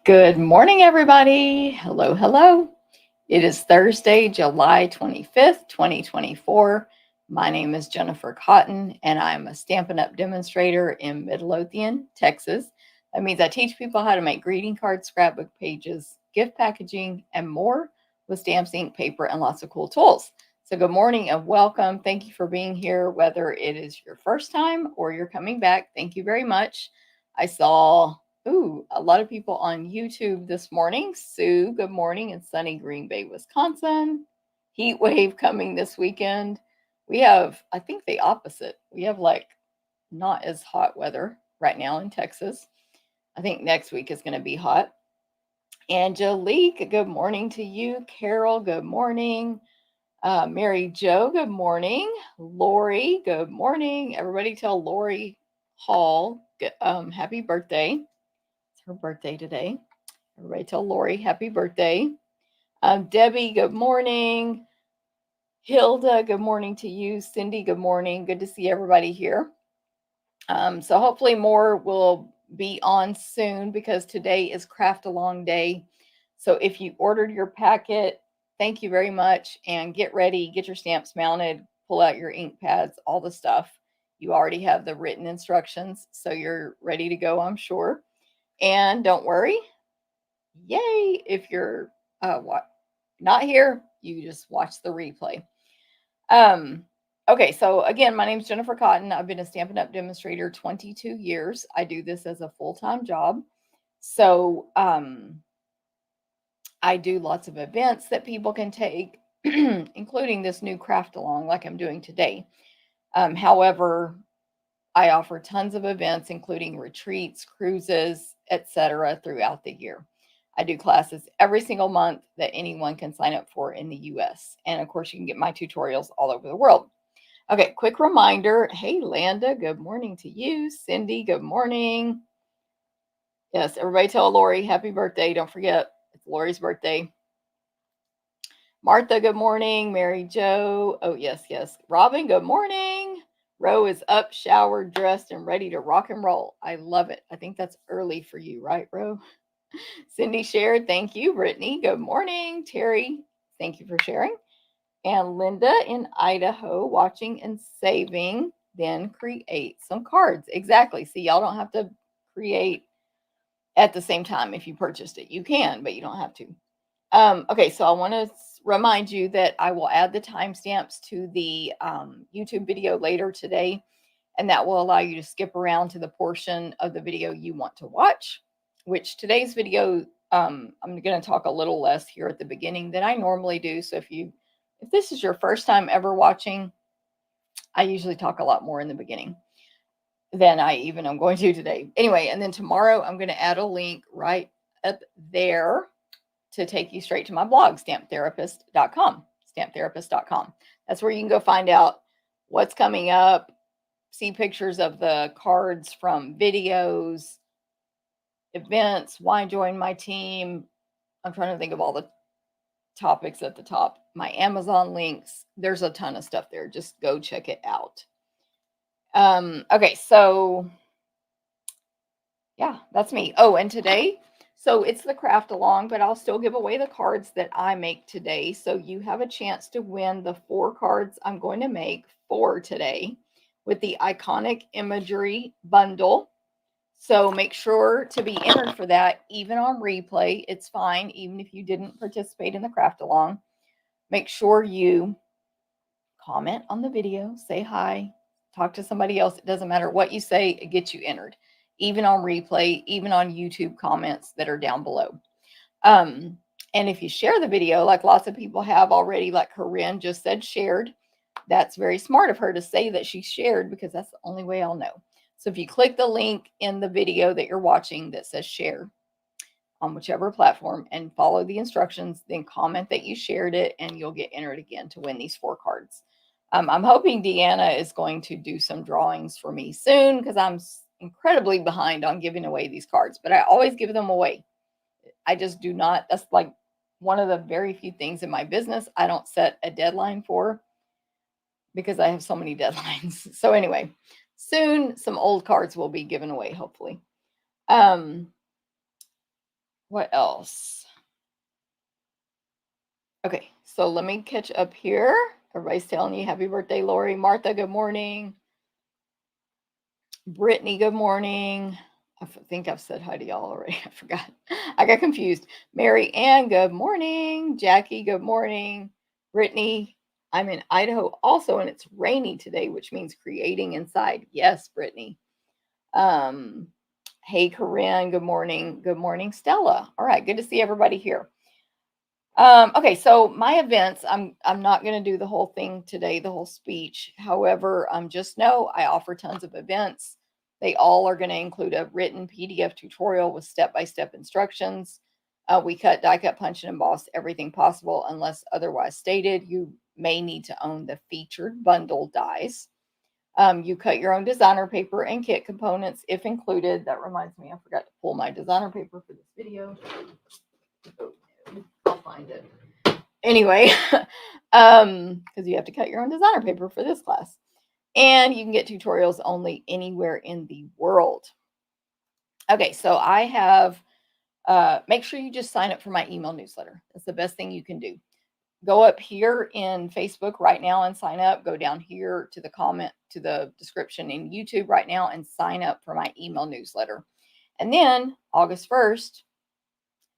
Good morning, everybody. Hello, hello. It is Thursday, July 25th, 2024. My name is Jennifer Cotton, and I'm a Stampin' Up demonstrator in Midlothian, Texas. That means I teach people how to make greeting cards, scrapbook pages, gift packaging, and more with stamps, ink, paper, and lots of cool tools. So, good morning and welcome. Thank you for being here, whether it is your first time or you're coming back. Thank you very much. I saw a lot of people on YouTube this morning. Sue, good morning in sunny Green Bay, Wisconsin. Heat wave coming this weekend. We have, I think, the opposite. We have like not as hot weather right now in Texas. I think next week is going to be hot. Angelique, good morning to you. Carol, good morning. Mary Jo, good morning. Lori, good morning. Everybody tell Lori Hall happy birthday. Her birthday today. Everybody tell Lori happy birthday. Debbie, good morning. Hilda, good morning to you. Cindy, good morning. Good to see everybody here. So hopefully more will be on soon because today is Craft Along Day. So if you ordered your packet, thank you very much. And get ready, get your stamps mounted, pull out your ink pads, all the stuff. You already have the written instructions, so you're ready to go, I'm sure. And don't worry, yay, if you're not here, you just watch the replay. Okay, so again, my name is Jennifer Cotton. I've been a Stampin' Up demonstrator 22 years. I do this as a full-time job. So I do lots of events that people can take, including this new craft along like I'm doing today. However, I offer tons of events, including retreats, cruises, etc., throughout the year. I do classes every single month that anyone can sign up for in the US. And of course, you can get my tutorials all over the world. Okay, quick reminder. Hey, Landa, good morning to you. Cindy, good morning. Yes, everybody tell Lori happy birthday. Don't forget, it's Lori's birthday. Martha, good morning. Mary Jo. Oh, yes, yes. Robin, good morning. Ro is up, showered, dressed, and ready to rock and roll. I love it. I think that's early for you, right, Ro? Cindy shared. Thank you. Brittany, good morning. Terry, thank you for sharing. And Linda in Idaho, watching and saving, then create some cards. Exactly. See, y'all don't have to create at the same time if you purchased it. You can, but you don't have to. Okay, so I want to remind you that I will add the timestamps to the YouTube video later today, and that will allow you to skip around to the portion of the video you want to watch, which today's video, I'm going to talk a little less here at the beginning than I normally do. So if this is your first time ever watching, I usually talk a lot more in the beginning than I even am going to today. Anyway, and then tomorrow I'm going to add a link right up there to take you straight to my blog, stamptherapist.com, stamptherapist.com. That's where you can go find out what's coming up, see pictures of the cards from videos, events, why join my team. I'm trying to think of all the topics at the top. My Amazon links. There's a ton of stuff there. Just go check it out. Okay, so yeah, that's me. Oh, and today, so it's the craft along, but I'll still give away the cards that I make today. So you have a chance to win the 4 cards I'm going to make for today with the Iconic Imagery Bundle. So make sure to be entered for that, even on replay. It's fine, even if you didn't participate in the craft along. Make sure you comment on the video, say hi, talk to somebody else. It doesn't matter what you say, it gets you entered, even on replay, even on YouTube comments that are down below. And if you share the video, like lots of people have already, like Corinne just said shared, that's very smart of her to say that she shared, because that's the only way I'll know. So if you click the link in the video that you're watching that says share on whichever platform and follow the instructions, then comment that you shared it and you'll get entered again to win these 4 cards. I'm hoping Deanna is going to do some drawings for me soon, because I'm incredibly behind on giving away these cards, but I always give them away. I just do not. That's like one of the very few things in my business I don't set a deadline for, because I have so many deadlines. So anyway, soon some old cards will be given away, hopefully. What else? Okay, so let me catch up here. Everybody's telling you happy birthday, Lori. Martha, good morning. Brittany, good morning. I think I've said hi to y'all already. I forgot. I got confused. Mary Ann, good morning. Jackie, good morning. Brittany, I'm in Idaho also, and it's rainy today, which means creating inside. Yes, Brittany. Um, hey, Corinne, good morning. Good morning, Stella. All right, good to see everybody here. Okay, so my events, I'm not going to do the whole thing today, the whole speech. However, just know I offer tons of events. They all are going to include a written PDF tutorial with step-by-step instructions. We cut, die cut, punch, and emboss everything possible unless otherwise stated. You may need to own the featured bundle dies. You cut your own designer paper and kit components if included. That reminds me, I forgot to pull my designer paper for this video. Oh, I'll find it. Anyway, because you have to cut your own designer paper for this class. And you can get tutorials only anywhere in the world. Okay, so I have, make sure you just sign up for my email newsletter. That's the best thing you can do. Go up here in Facebook right now and sign up. Go down here to the comment, to the description in YouTube right now and sign up for my email newsletter. And then August 1st,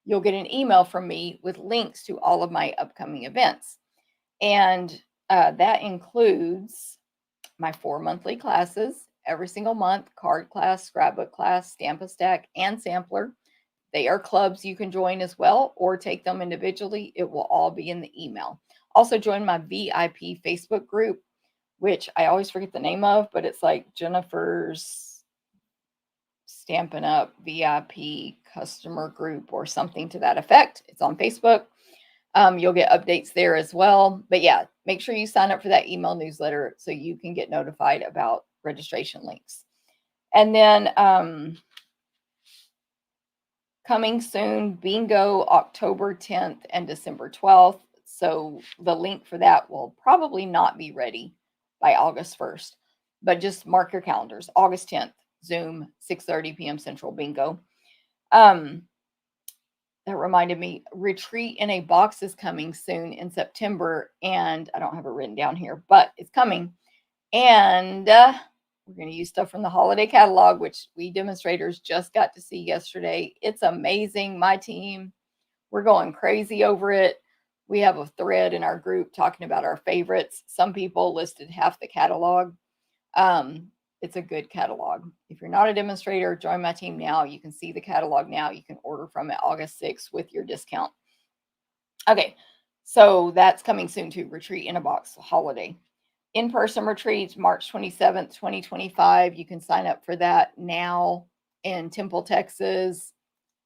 you'll get an email from me with links to all of my upcoming events. And that includes my 4 monthly classes every single month: card class, scrapbook class, Stamp-A-Stack, and sampler. They are clubs you can join as well or take them individually. It will all be in the email. Also join my VIP Facebook group, which I always forget the name of, but it's like Jennifer's Stampin' Up VIP customer group or something to that effect. It's on Facebook. You'll get updates there as well. But yeah, make sure you sign up for that email newsletter so you can get notified about registration links. And then coming soon, bingo, October 10th and December 12th. So the link for that will probably not be ready by August 1st, but just mark your calendars. August 10th, Zoom, 6:30 p.m. Central, bingo. That reminded me, Retreat in a Box is coming soon in September, and I don't have it written down here, but it's coming. And we're going to use stuff from the holiday catalog, which we demonstrators just got to see yesterday. It's amazing. My team, we're going crazy over it. We have a thread in our group talking about our favorites. Some people listed half the catalog. It's a good catalog. If you're not a demonstrator, join my team now. You can see the catalog now. You can order from it August 6th with your discount. Okay, so that's coming soon too. Retreat in a Box holiday. In-person retreats, March 27th, 2025. You can sign up for that now in Temple, Texas.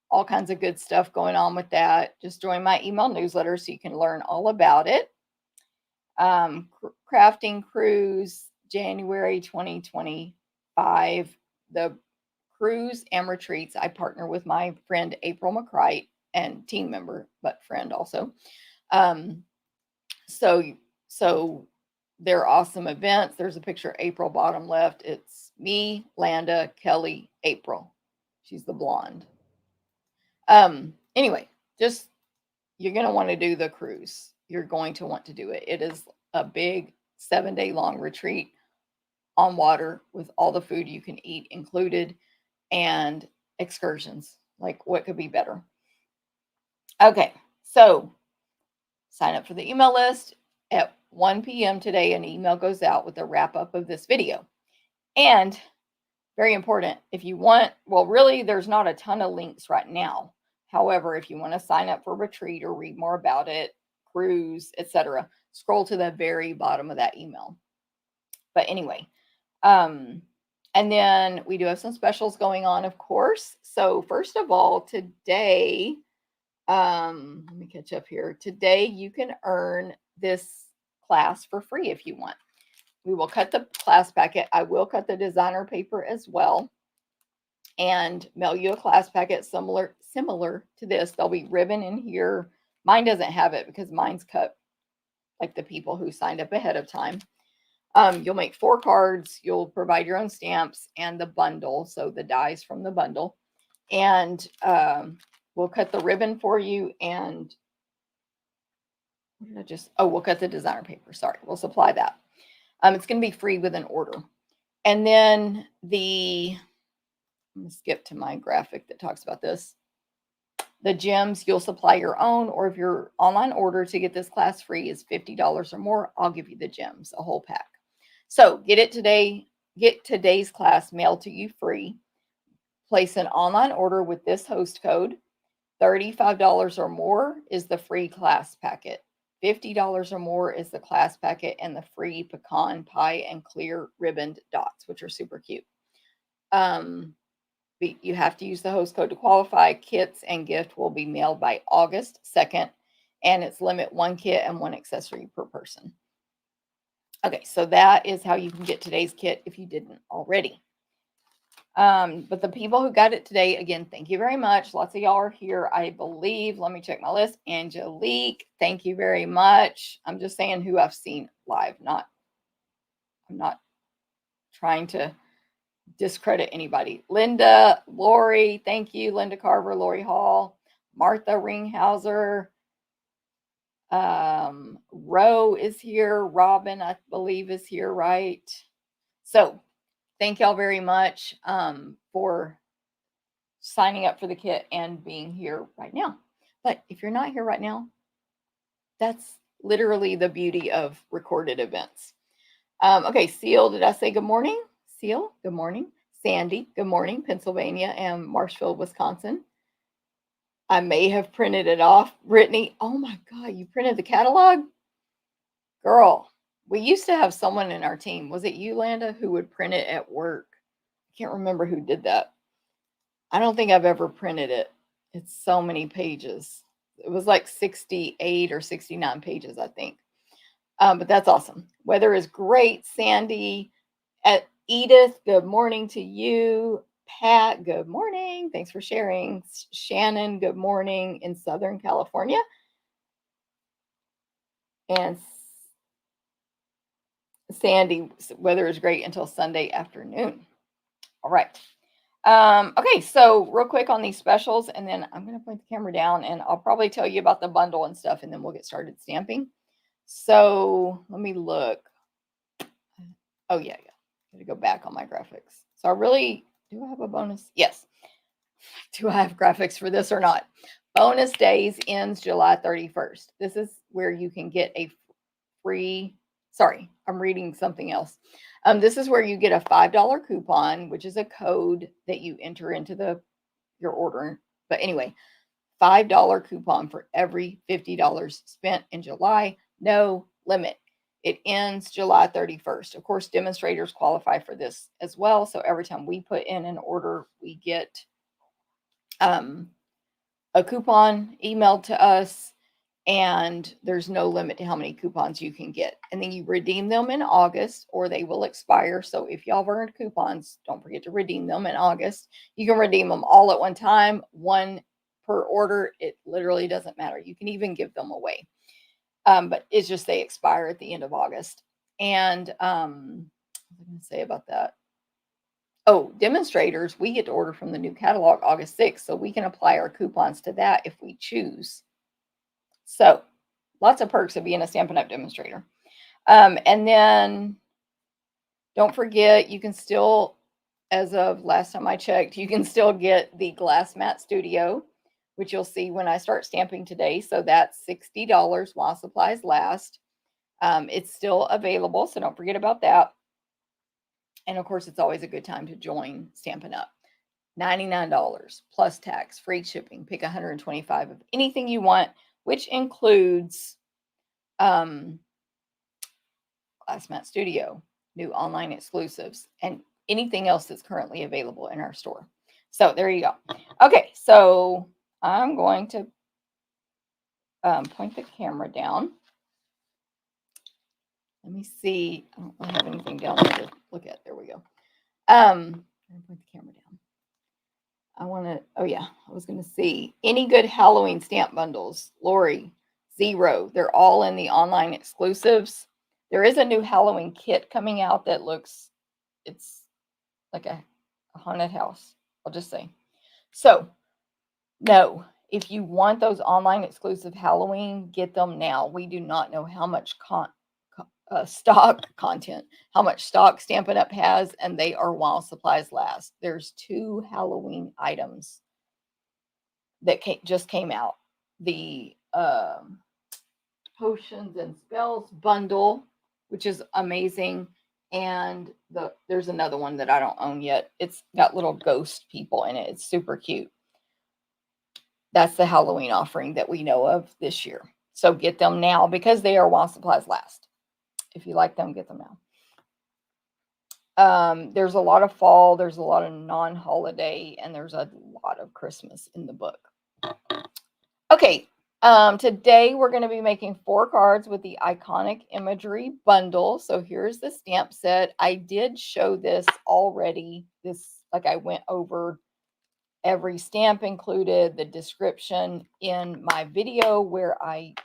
All kinds of good stuff going on with that. Just join my email newsletter so you can learn all about it. Crafting cruise, January 2025. The cruise and retreats, I partner with my friend April McCrite, and team member, but friend also. So they're awesome events. There's a picture of April bottom left. It's me, Landa, Kelly, April. She's the blonde. Anyway, just you're going to want to do the cruise. You're going to want to do it. It is a big 7-day long retreat on water with all the food you can eat included and excursions. Like, what could be better? Okay, so sign up for the email list. At 1 p.m. today, an email goes out with a wrap up of this video. And very important, if you want, well, really, there's not a ton of links right now. However, if you want to sign up for retreat or read more about it, cruise, etc., scroll to the very bottom of that email. But anyway, and then we do have some specials going on, of course. So first of all, today, let me catch up here. Today, you can earn this class for free if you want. We will cut the class packet. I will cut the designer paper as well and mail you a class packet similar to this. There'll be ribbon in here. Mine doesn't have it because mine's cut like the people who signed up ahead of time. You'll make 4 cards. You'll provide your own stamps and the bundle, so the dies from the bundle. And we'll cut the ribbon for you, and we'll cut the designer paper. Sorry, we'll supply that. It's going to be free with an order. And then I'm going to skip to my graphic that talks about this. The gems, you'll supply your own, or if your online order to get this class free is $50 or more, I'll give you the gems, a whole pack. So get it today. Get today's class mailed to you free. Place an online order with this host code. $35 or more is the free class packet. $50 or more is the class packet and the free pecan pie and clear ribboned dots, which are super cute. You have to use the host code to qualify. Kits and gift will be mailed by August 2nd, and it's limit 1 kit and 1 accessory per person. Okay, so that is how you can get today's kit if you didn't already. But the people who got it today, again, thank you very much. Lots of y'all are here, I believe. Let me check my list. Angelique, thank you very much. I'm just saying who I've seen live. I'm not trying to discredit anybody. Linda, Lori, thank you. Linda Carver, Lori Hall, Martha Ringhauser, Roe is here. Robin, I believe, is here, right? So thank y'all very much for signing up for the kit and being here right now. But if you're not here right now, that's literally the beauty of recorded events. Okay, Seal, did I say good morning? Seal, good morning. Sandy, good morning. Pennsylvania and Marshfield, Wisconsin. I may have printed it off. Brittany, oh my God, you printed the catalog? Girl, we used to have someone in our team. Was it you, Landa, who would print it at work? I can't remember who did that. I don't think I've ever printed it. It's so many pages. It was like 68 or 69 pages, I think. But that's awesome. Weather is great. Sandy, at Edith, good morning to you. Pat, good morning. Thanks for sharing. Shannon, good morning in Southern California. And Sandy, weather is great until Sunday afternoon. All right. Okay, so real quick on these specials, and then I'm going to point the camera down, and I'll probably tell you about the bundle and stuff, and then we'll get started stamping. So let me look. Oh, yeah. I'm going to go back on my graphics. So do I have a bonus? Yes. Do I have graphics for this or not? Bonus days ends July 31st. This is where you can get a free, sorry, I'm reading something else. This is where you get a $5 coupon, which is a code that you enter into your order. But anyway, $5 coupon for every $50 spent in July. No limit. It ends July 31st. Of course, demonstrators qualify for this as well. So every time we put in an order, we get a coupon emailed to us, and there's no limit to how many coupons you can get. And then you redeem them in August, or they will expire. So if y'all have earned coupons, don't forget to redeem them in August. You can redeem them all at one time, one per order. It literally doesn't matter. You can even give them away. But it's just they expire at the end of August. And what was I going to say about that? Oh, demonstrators, we get to order from the new catalog August 6th, so we can apply our coupons to that if we choose. So lots of perks of being a Stampin' Up! Demonstrator. And then don't forget, you can still, as of last time I checked, you can still get the Glass Mat Studio, which you'll see when I start stamping today. So that's $60 while supplies last. It's still available, so don't forget about that. And of course, it's always a good time to join Stampin' Up. $99 plus tax, free shipping. Pick 125 of anything you want, which includes Glass Mat Studio, new online exclusives, and anything else that's currently available in our store. So there you go. Okay, so I'm going to point the camera down. Let me see. I don't really have anything down there to look at. There we go. I'm going to point the camera down. I was going to see any good Halloween stamp bundles. Lori, 0. They're all in the online exclusives. There is a new Halloween kit coming out that it's like a haunted house, I'll just say. So, no, if you want those online exclusive Halloween, get them now. We do not know how much stock content, how much stock Stampin' Up has, and they are while supplies last. There's 2 Halloween items that just came out. The Potions and Spells bundle, which is amazing, and there's another one that I don't own yet. It's got little ghost people in it. It's super cute. That's the Halloween offering that we know of this year. So get them now because they are while supplies last. If you like them, get them now. There's a lot of fall, there's a lot of non-holiday, and there's a lot of Christmas in the book. Okay, today we're going to be making 4 cards with the Iconic Imagery Bundle. So here's the stamp set. I did show this already. I went over every stamp included, the description in my video where I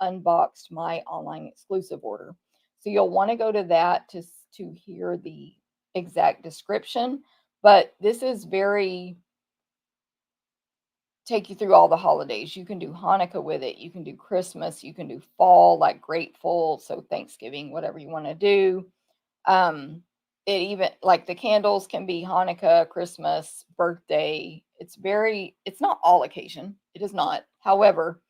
unboxed my online exclusive order. So you'll want to go to that to hear the exact description. But this is take you through all the holidays. You can do Hanukkah with it. You can do Christmas. You can do fall, like grateful. So Thanksgiving, whatever you want to do. It even, like, the candles can be Hanukkah, Christmas, birthday. It's not all occasion. It is not. However,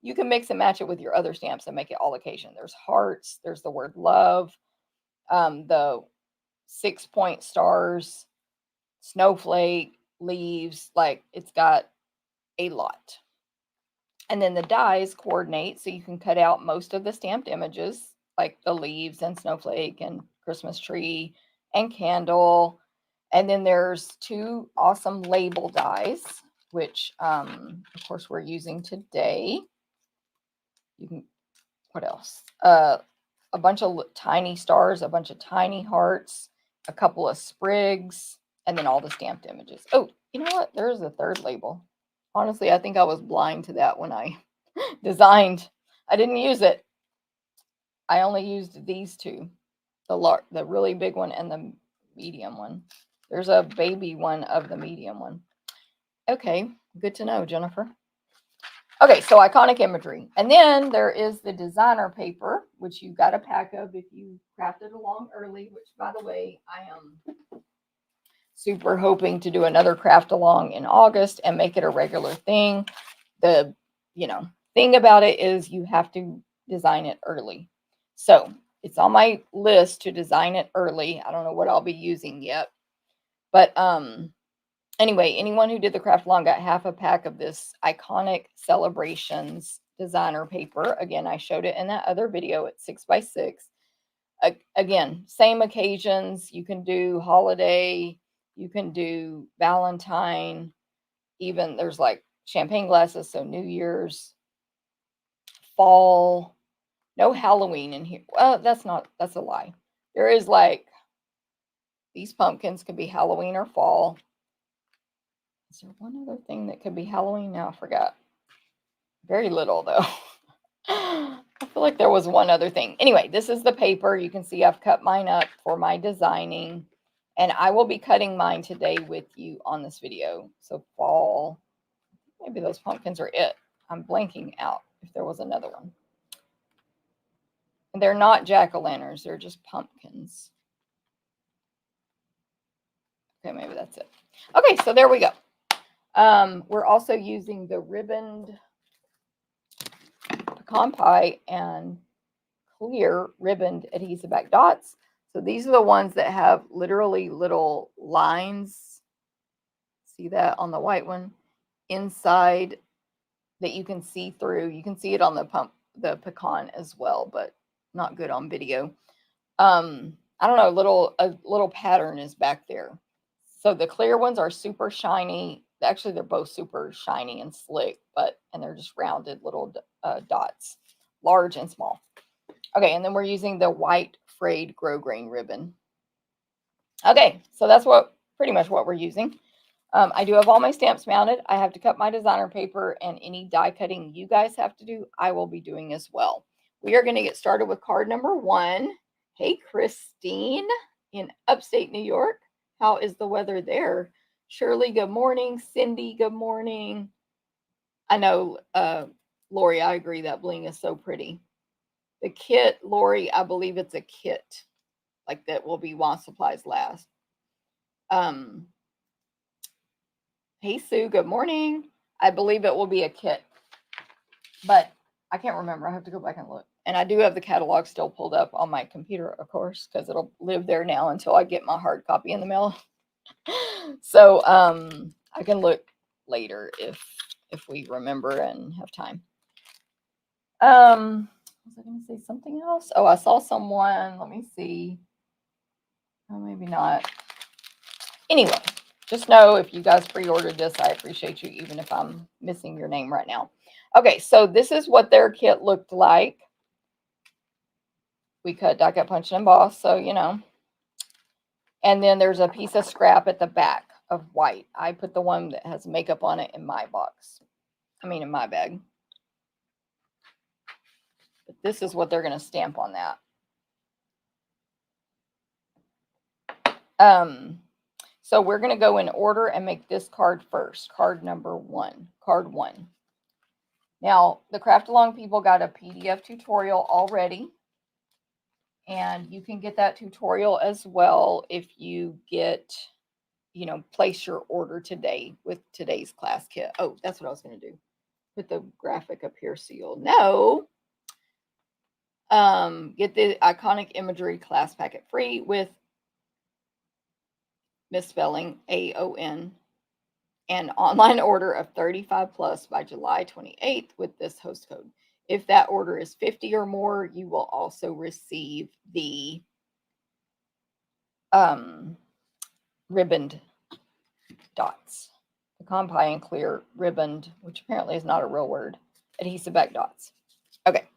you can mix and match it with your other stamps and make it all occasion. There's hearts. There's the word love. The 6-point stars, snowflake, leaves. Like, it's got a lot. And then the dies coordinate, so you can cut out most of the stamped images, like the leaves and snowflake and Christmas tree and candle. And then there's 2 awesome label dies, which of course we're using today. You can, what else? A bunch of tiny stars, a bunch of tiny hearts, a couple of sprigs, and then all the stamped images. Oh, you know what? There's a 3rd label. Honestly, I think I was blind to that when I designed. I didn't use it. I only used these 2, the really big one and the medium one. There's a baby one of the medium one. Okay, good to know, Jennifer. Okay, so Iconic Imagery. And then there is the designer paper, which you got a pack of if you crafted along early, which, by the way, I am super hoping to do another craft along in August and make it a regular thing. The, thing about it is you have to design it early. So it's on my list to design it early. I don't know what I'll be using yet. But anyway, anyone who did the craft along got half a pack of this Iconic Celebrations designer paper. Again, I showed it in that other video at 6x6. Again, same occasions. You can do holiday, you can do Valentine, even there's like champagne glasses, so New Year's, fall. No Halloween in here. Well, that's a lie. There is, like, these pumpkins could be Halloween or fall. Is there one other thing that could be Halloween? Now I forgot. Very little, though. I feel like there was one other thing. Anyway, this is the paper. You can see I've cut mine up for my designing. And I will be cutting mine today with you on this video. So fall. Maybe those pumpkins are it. I'm blanking out if there was another one. And they're not jack-o'-lanterns. They're just pumpkins. Okay, maybe that's it. Okay, so there we go. We're also using the ribboned pecan pie and clear ribboned adhesive back dots. So these are the ones that have literally little lines. See that on the white one? Inside that you can see through. You can see it on the pecan as well, but not good on video. I don't know, a little pattern is back there. So the clear ones are super shiny. Actually, they're both super shiny and slick, and they're just rounded little dots, large and small. Okay, and then we're using the white frayed grosgrain ribbon. Okay, so that's pretty much what we're using. I do have all my stamps mounted. I have to cut my designer paper, and any die cutting you guys have to do, I will be doing as well. We are going to get started with card number 1. Hey, Christine in upstate New York. How is the weather there? Shirley, good morning. Cindy, good morning. I know, Lori, I agree that bling is so pretty. The kit, Lori, I believe it's a kit, like that will be while supplies last. Um, hey Sue, good morning. I believe it will be a kit, but I can't remember. I have to go back and look. And I do have the catalog still pulled up on my computer, of course, because it'll live there now until I get my hard copy in the mail. So I can look later if we remember and have time. Was I going to say something else? Oh, I saw someone. Let me see. Oh, maybe not. Anyway, just know if you guys pre-ordered this, I appreciate you, even if I'm missing your name right now. Okay, so this is what their kit looked like. We cut, die cut, punch, and emboss, so you know. And then there's a piece of scrap at the back of white. I put the one that has makeup on it in my box. I mean, in my bag. But this is what they're going to stamp on that. So we're going to go in order and make this card first. Card number 1. Card 1. Now, the Craft Along people got a PDF tutorial already. And you can get that tutorial as well if you get, you know, place your order today with today's class kit. Oh, that's what I was going to do. Put the graphic up here so you'll know. Get the Iconic Imagery class packet free with misspelling AON and online order of 35 plus by July 28th with this host code. If that order is 50 or more, you will also receive the ribboned dots, the compi and clear ribboned, which apparently is not a real word, adhesive back dots. Okay.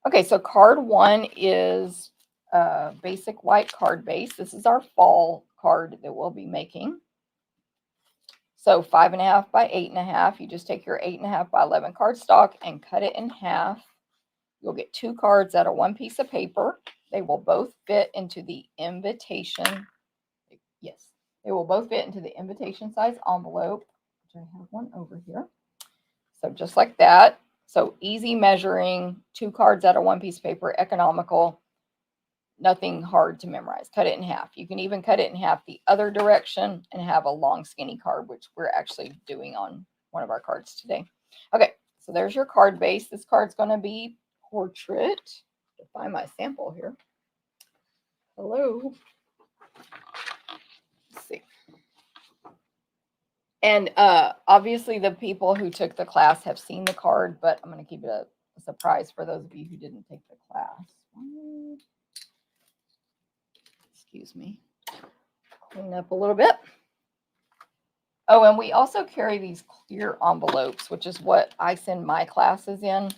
Okay, so card 1 is a basic white card base. This is our fall card that we'll be making. So 5.5 by 8.5. You just take your 8.5 by 11 cardstock and cut it in half. You'll get 2 cards out of 1 piece of paper. They will both fit into the invitation. Yes, they will both fit into the invitation size envelope, which I have one over here. So just like that. So easy measuring, 2 cards out of 1 piece of paper, economical, nothing hard to memorize. Cut it in half. You can even cut it in half the other direction and have a long skinny card, which we're actually doing on one of our cards today. Okay, so there's your card base. This card's going to be portrait. To find my sample here. Hello. Let's see. And obviously the people who took the class have seen the card, but I'm going to keep it a surprise for those of you who didn't take the class. Excuse me. Clean up a little bit. Oh, and we also carry these clear envelopes, which is what I send my classes in.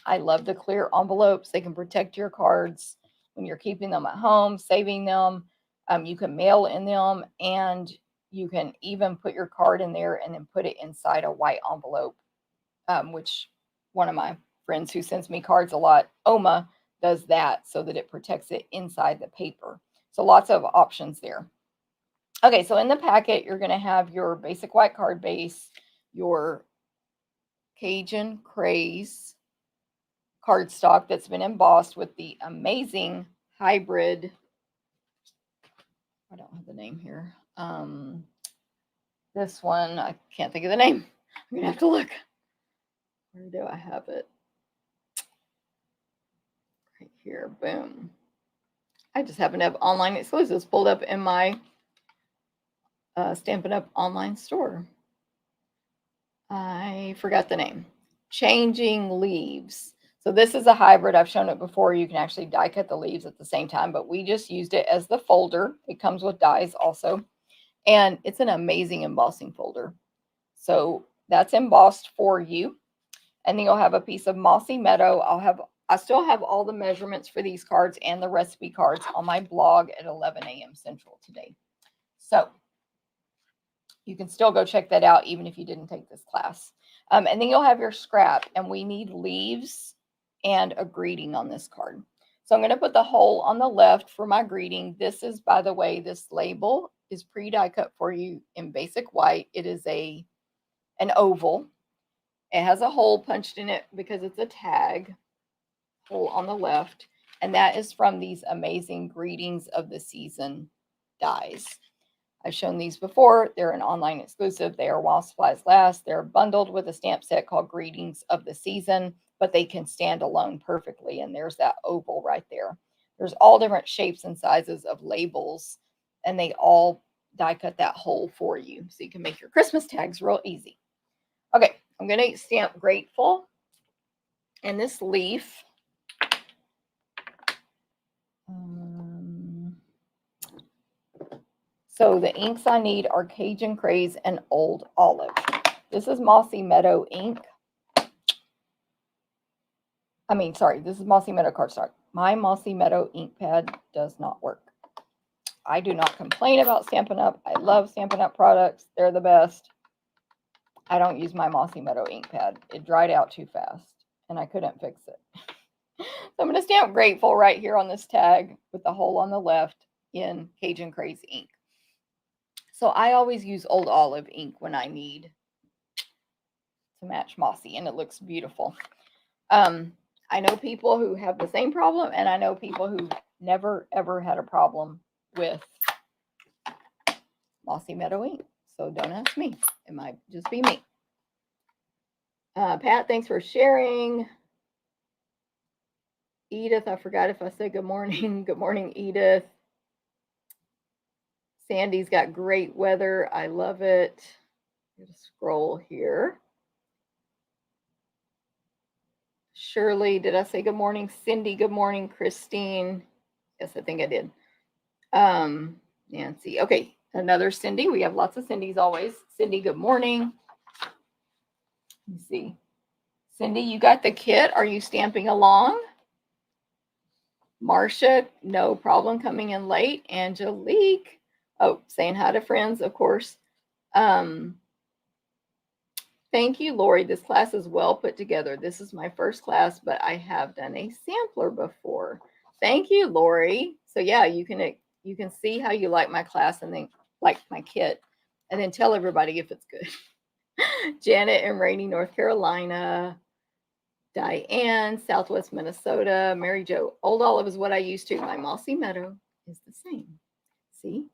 I love the clear envelopes. They can protect your cards when you're keeping them at home, saving them. You can mail in them, and you can even put your card in there and then put it inside a white envelope, which one of my friends who sends me cards a lot, Oma, does that so that it protects it inside the paper. So lots of options there. Okay, so in the packet, you're going to have your basic white card base, your Cajun Craze cardstock that's been embossed with the amazing hybrid. I don't have the name here. This one, I can't think of the name. I'm going to have to look. Where do I have it? Right here. Boom. I just happen to have online exclusives pulled up in my Stampin' Up online store. I forgot the name. Changing Leaves. So this is a hybrid. I've shown it before. You can actually die cut the leaves at the same time, but we just used it as the folder. It comes with dies also. And it's an amazing embossing folder. So that's embossed for you. And then you'll have a piece of Mossy Meadow. I still have all the measurements for these cards and the recipe cards on my blog at 11 a.m. Central today. So you can still go check that out even if you didn't take this class. And then you'll have your scrap, and we need leaves and a greeting on this card. So I'm going to put the hole on the left for my greeting. This is, by the way, this label is pre-die cut for you in basic white. It is a an oval. It has a hole punched in it because it's a tag, hole on the left. And that is from these amazing Greetings of the Season dies. I've shown these before. They're an online exclusive. They are while supplies last. They're bundled with a stamp set called Greetings of the Season, but they can stand alone perfectly. And there's that oval right there. There's all different shapes and sizes of labels, and they all die cut that hole for you. So you can make your Christmas tags real easy. Okay, I'm going to stamp Grateful. And this leaf, so the inks I need are Cajun Craze and Old Olive. This is Mossy Meadow ink. This is Mossy Meadow cardstock. My Mossy Meadow ink pad does not work. I do not complain about Stampin' Up. I love Stampin' Up products. They're the best. I don't use my Mossy Meadow ink pad. It dried out too fast, and I couldn't fix it. So I'm going to stamp Grateful right here on this tag with the hole on the left in Cajun Craze ink. So I always use Old Olive ink when I need to match Mossy, and it looks beautiful. I know people who have the same problem, and I know people who never, ever had a problem with Mossy Meadow ink. So don't ask me. It might just be me. Pat, thanks for sharing. Edith, I forgot if I said good morning. Good morning, Edith. Sandy's got great weather. I love it. I'm going to scroll here. Shirley, did I say good morning? Cindy, good morning. Christine. Yes, I think I did. Nancy. Okay, another Cindy. We have lots of Cindy's always. Cindy, good morning. Let me see. Cindy, you got the kit. Are you stamping along? Marcia, no problem coming in late. Angelique. Oh, saying hi to friends, of course. Thank you, Lori. This class is well put together. This is my first class, but I have done a sampler before. Thank you, Lori. So yeah, you can see how you like my class and then like my kit, and then tell everybody if it's good. Janet in Rainy, North Carolina. Diane, Southwest Minnesota. Mary Jo, Old Olive is what I used to. My Mossy Meadow is the same. See?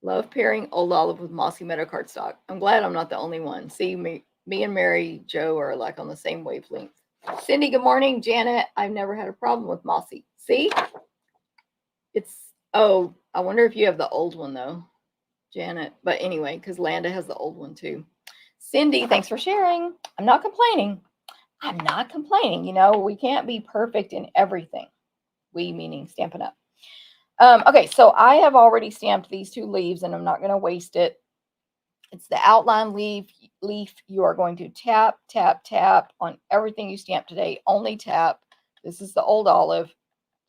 Love pairing Old Olive with Mossy Meadow cardstock. I'm glad I'm not the only one. See, me and Mary Jo are like on the same wavelength. Cindy, good morning. Janet, I've never had a problem with Mossy. See? Oh, I wonder if you have the old one though, Janet. But anyway, because Landa has the old one too. Cindy, thanks for sharing. I'm not complaining. I'm not complaining. You know, we can't be perfect in everything. We meaning Stampin' Up. Okay, so I have already stamped these two leaves, and I'm not going to waste it. It's the outline leaf. You are going to tap, tap, tap on everything you stamp today. Only tap. This is the Old Olive.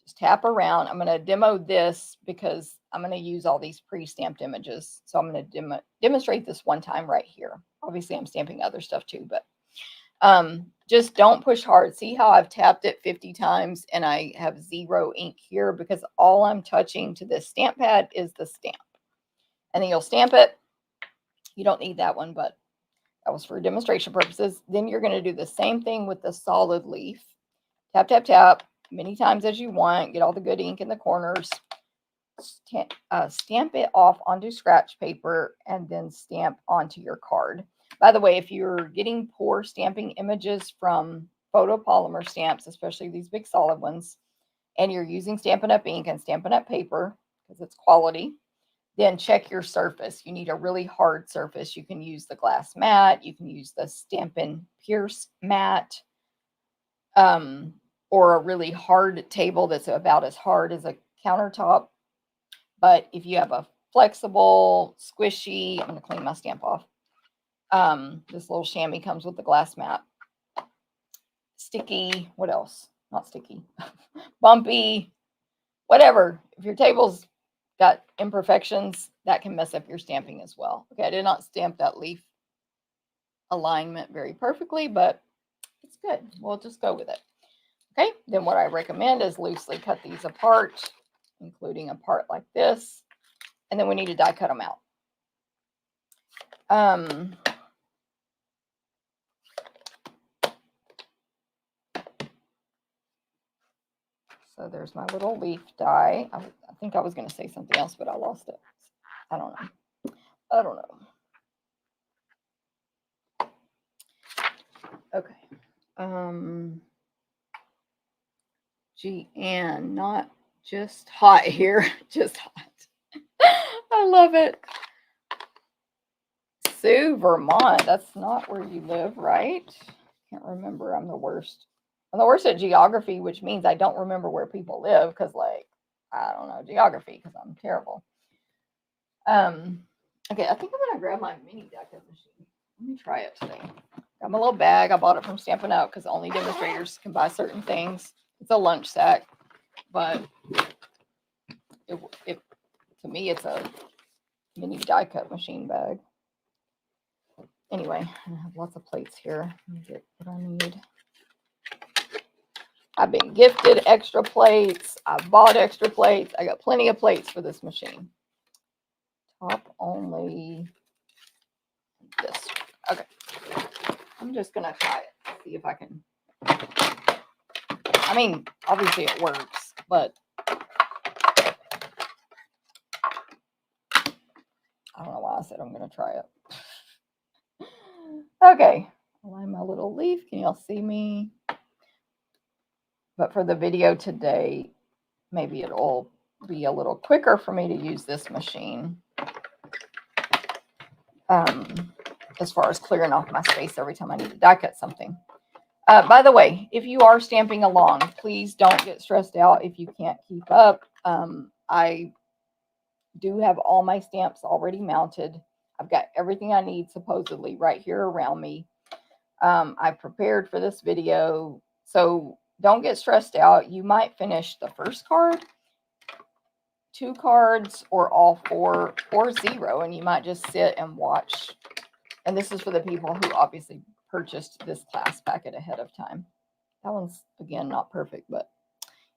Just tap around. I'm going to demo this because I'm going to use all these pre-stamped images. So I'm going to demonstrate this one time right here. Obviously, I'm stamping other stuff too, but just don't push hard. See how I've tapped it 50 times and I have zero ink here because all I'm touching to this stamp pad is the stamp. And then you'll stamp it. You don't need that one, but that was for demonstration purposes. Then you're going to do the same thing with the solid leaf. Tap, tap, tap many times as you want. Get all the good ink in the corners. Stamp it off onto scratch paper and then stamp onto your card. By the way, if you're getting poor stamping images from photopolymer stamps, especially these big solid ones, and you're using Stampin' Up ink and Stampin' Up paper because it's quality, then check your surface. You need a really hard surface. You can use the glass mat. You can use the Stampin' Pierce mat, or a really hard table that's about as hard as a countertop. But if you have a flexible, squishy, I'm going to clean my stamp off. This little chamois comes with the glass mat. Sticky, what else? Not sticky. Bumpy, whatever. If your table's got imperfections, that can mess up your stamping as well. Okay, I did not stamp that leaf alignment very perfectly, but it's good. We'll just go with it. Okay, then what I recommend is loosely cut these apart, including a part like this. And then we need to die cut them out. So there's my little leaf die. I think I was going to say something else, but I lost it. I don't know. Okay. GN, not just hot here, just hot. I love it. Sioux, Vermont. That's not where you live, right? Can't remember. I'm the worst. I'm the worst at geography, which means I don't remember where people live because, like, I don't know geography because I'm terrible. Okay, I think I'm gonna grab my mini die-cut machine. Let me try it today. Got my little bag. I bought it from Stampin' Up because only demonstrators can buy certain things. It's a lunch sack, but it to me it's a mini die-cut machine bag. Anyway, I have lots of plates here. Let me get what I need. I've been gifted extra plates. I bought extra plates. I got plenty of plates for this machine. Top only this. Okay. I'm just going to try it. See if I can. I mean, obviously it works, but I don't know why I said I'm going to try it. Okay. Align my little leaf. Can y'all see me? But for the video today, maybe it'll be a little quicker for me to use this machine. As far as clearing off my space every time I need to die cut something. By the way, if you are stamping along, please don't get stressed out if you can't keep up. I do have all my stamps already mounted. I've got everything I need supposedly right here around me. I prepared for this video, so don't get stressed out. You might finish the first card, 2 cards, or all 4, or 0, and you might just sit and watch. And this is for the people who obviously purchased this class packet ahead of time. That one's, again, not perfect, but,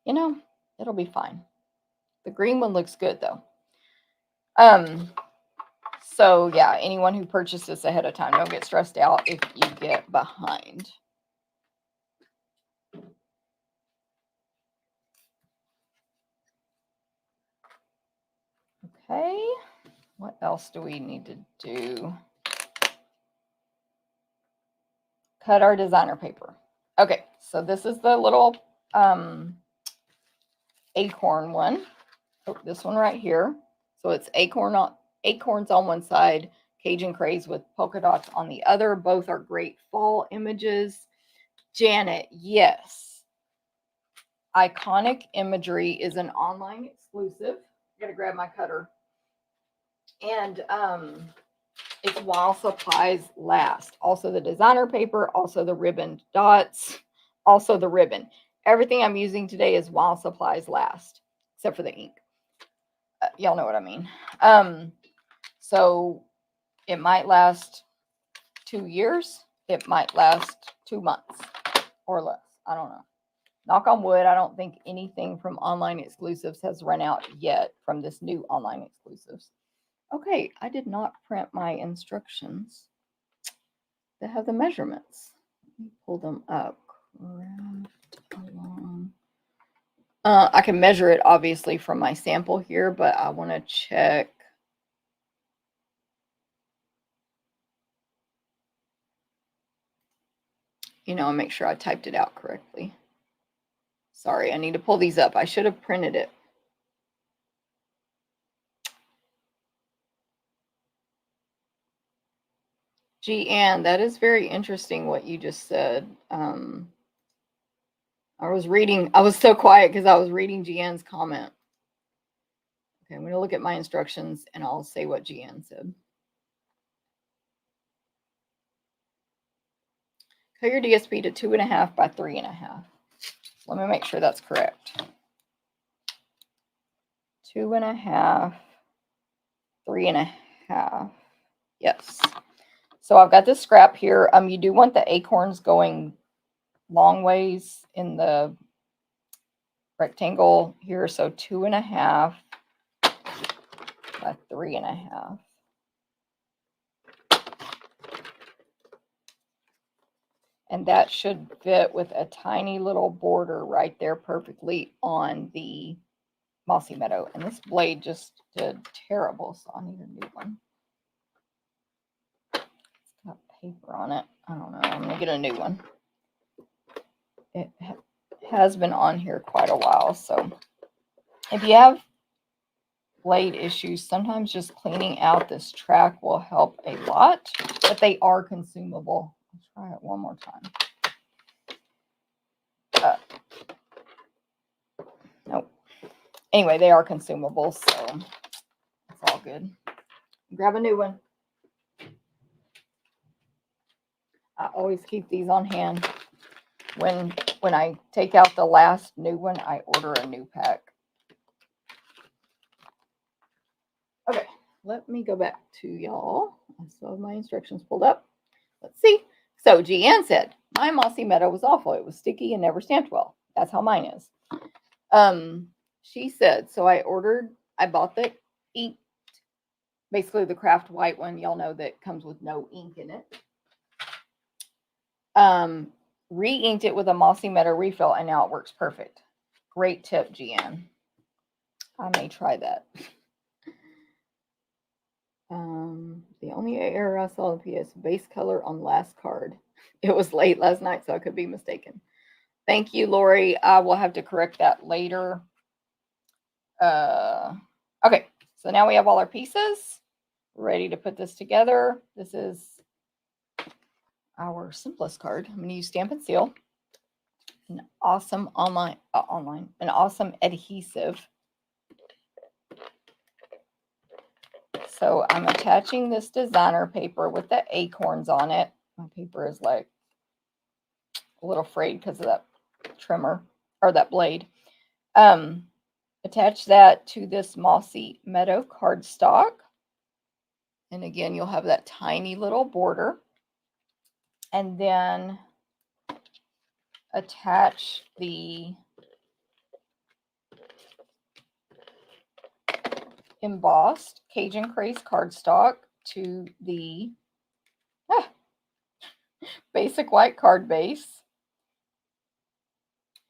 you know, it'll be fine. The green one looks good, though. So, yeah, anyone who purchased this ahead of time, don't get stressed out if you get behind. Okay, what else do we need to do? Cut our designer paper. Okay, so this is the little acorn one. Oh, this one right here. So it's acorns on one side, Cajun craze with polka dots on the other. Both are great fall images. Janet, yes. Iconic Imagery is an online exclusive. I'm gonna grab my cutter. And it's while supplies last. Also the designer paper, also the ribbon dots, also the ribbon. Everything I'm using today is while supplies last, except for the ink. Y'all know what I mean. So it might last 2 years. It might last 2 months or less. I don't know. Knock on wood, I don't think anything from online exclusives has run out yet from this new online exclusives. Okay, I did not print my instructions that have the measurements. Let me pull them up. I can measure it obviously from my sample here, but I want to check. You know, and make sure I typed it out correctly. Sorry, I need to pull these up. I should have printed it. Ann, that is very interesting what you just said. I was so quiet because I was reading Ann's comment. Okay, I'm going to look at my instructions and I'll say what Ann said. Cut your DSP to 2.5 by 3.5. Let me make sure that's correct. 2.5, 3.5. Yes. So I've got this scrap here. You do want the acorns going long ways in the rectangle here. So 2.5 by 3.5. And that should fit with a tiny little border right there perfectly on the Mossy Meadow. And this blade just did terrible, so I need a new one. It's got paper on it. I don't know. I'm going to get a new one. It has been on here quite a while, so if you have blade issues, sometimes just cleaning out this track will help a lot, but they are consumable. I'll try it one more time. Nope. Anyway, they are consumable, so it's all good. Grab a new one. I always keep these on hand. When I take out the last new one, I order a new pack. Okay, let me go back to y'all. I still have my instructions pulled up. Let's see. So Jeanne said, my Mossy Meadow was awful. It was sticky and never stamped well. That's how mine is. She said, so I bought the ink, basically the craft white one. Y'all know that comes with no ink in it. Re-inked it with a Mossy Meadow refill, and now it works perfect. Great tip, Jeanne. I may try that. The only error I saw in PS base color on last card. It was late last night, so I could be mistaken. Thank you, Lori. I will have to correct that later. Okay, so now we have all our pieces. We're ready to put this together. This is our simplest card. I'm going to use Stampin' Seal. An awesome an awesome adhesive. So I'm attaching this designer paper with the acorns on it. My paper is like a little frayed because of that trimmer or that blade. Attach that to this Mossy Meadow cardstock. And again, you'll have that tiny little border. And then attach the embossed Cajun Craze cardstock to the basic white card base.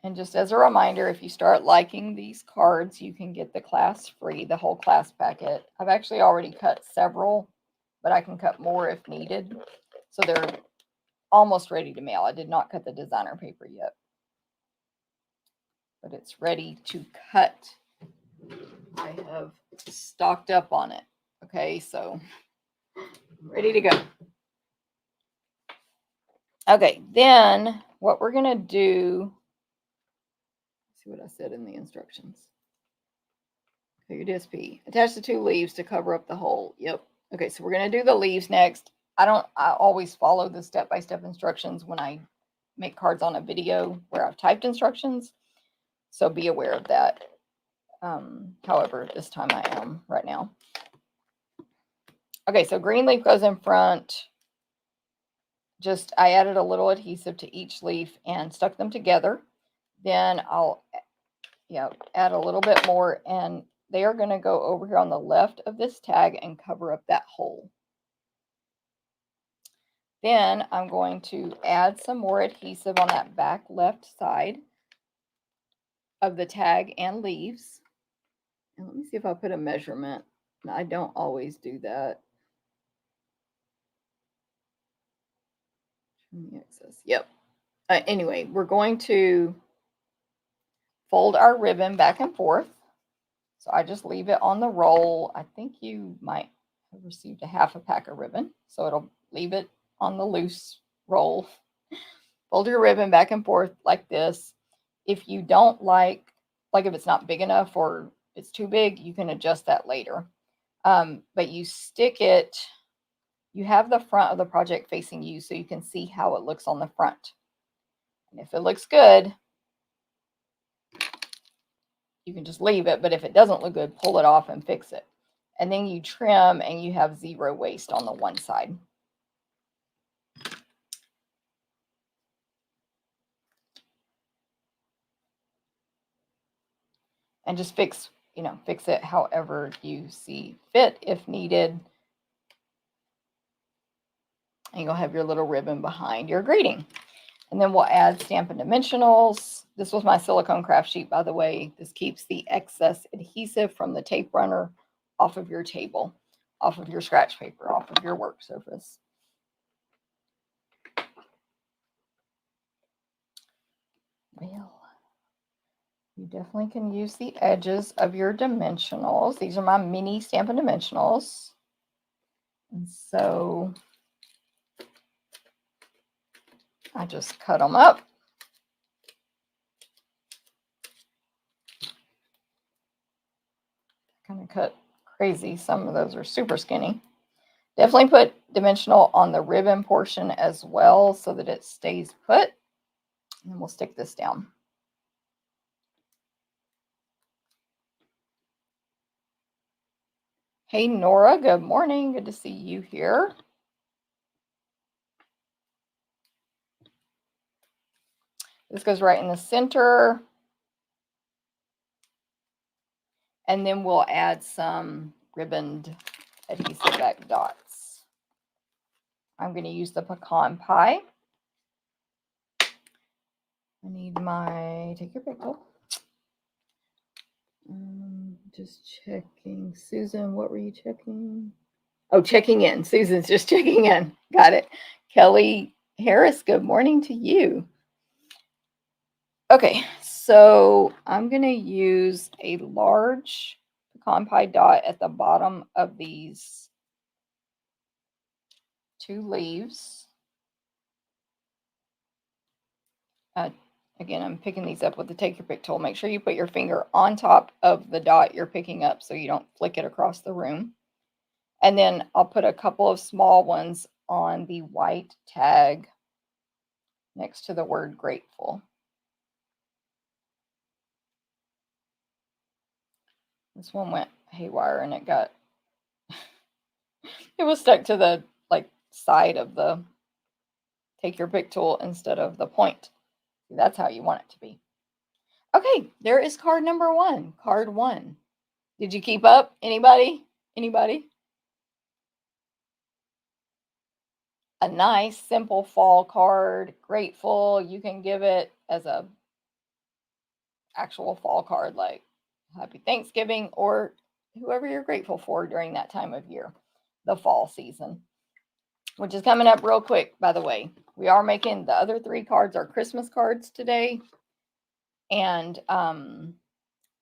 And just as a reminder, if you start liking these cards, you can get the class free, the whole class packet. I've actually already cut several, but I can cut more if needed. So they're almost ready to mail. I did not cut the designer paper yet, but it's ready to cut. I have stocked up on it. Okay, so ready to go. Okay, then what we're going to do, see what I said in the instructions. Okay, your DSP. Attach the 2 leaves to cover up the hole. Yep. Okay, so we're going to do the leaves next. I always follow the step-by-step instructions when I make cards on a video where I've typed instructions. So be aware of that. However, this time I am right now. Okay, so green leaf goes in front. I added a little adhesive to each leaf and stuck them together. Then I'll add a little bit more, and they are going to go over here on the left of this tag and cover up that hole. Then I'm going to add some more adhesive on that back left side of the tag and leaves. And let me see if I put a measurement. I don't always do that. Yep. Anyway, we're going to fold our ribbon back and forth. So I just leave it on the roll. I think you might have received a half a pack of ribbon. So it'll leave it on the loose roll. Fold your ribbon back and forth like this. If you don't like if it's not big enough or it's too big, you can adjust that later. But you stick it, you have the front of the project facing you so you can see how it looks on the front. And if it looks good, you can just leave it. But if it doesn't look good, pull it off and fix it. And then you trim and you have 0 waste on the one side. And just fix it however you see fit if needed. And you'll have your little ribbon behind your greeting. And then we'll add Stampin' Dimensionals. This was my silicone craft sheet, by the way. This keeps the excess adhesive from the tape runner off of your table, off of your scratch paper, off of your work surface. Well, you definitely can use the edges of your dimensionals. These are my mini Stampin' Dimensionals. And so I just cut them up. Kind of cut crazy. Some of those are super skinny. Definitely put dimensional on the ribbon portion as well so that it stays put. And then we'll stick this down. Hey, Nora, good morning. Good to see you here. This goes right in the center. And then we'll add some ribboned adhesive back dots. I'm going to use the pecan pie. I need my, take your pick tool. Just checking. Susan, what were you checking? Oh, checking in. Susan's just checking in. Got it. Kelly Harris, good morning to you. Okay, so I'm going to use a large pecan pie dot at the bottom of these two leaves. Again, I'm picking these up with the take your pick tool. Make sure you put your finger on top of the dot you're picking up so you don't flick it across the room. And then I'll put a couple of small ones on the white tag next to the word grateful. This one went haywire and it was stuck to the side of the take your pick tool instead of the point. That's how you want it to be. Okay, there is card number 1. Card 1. Did you keep up? Anybody? A nice, simple fall card. Grateful. You can give it as a actual fall card, like Happy Thanksgiving, or whoever you're grateful for during that time of year, the fall season, which is coming up real quick, by the way. We are making the other 3 cards are Christmas cards today. And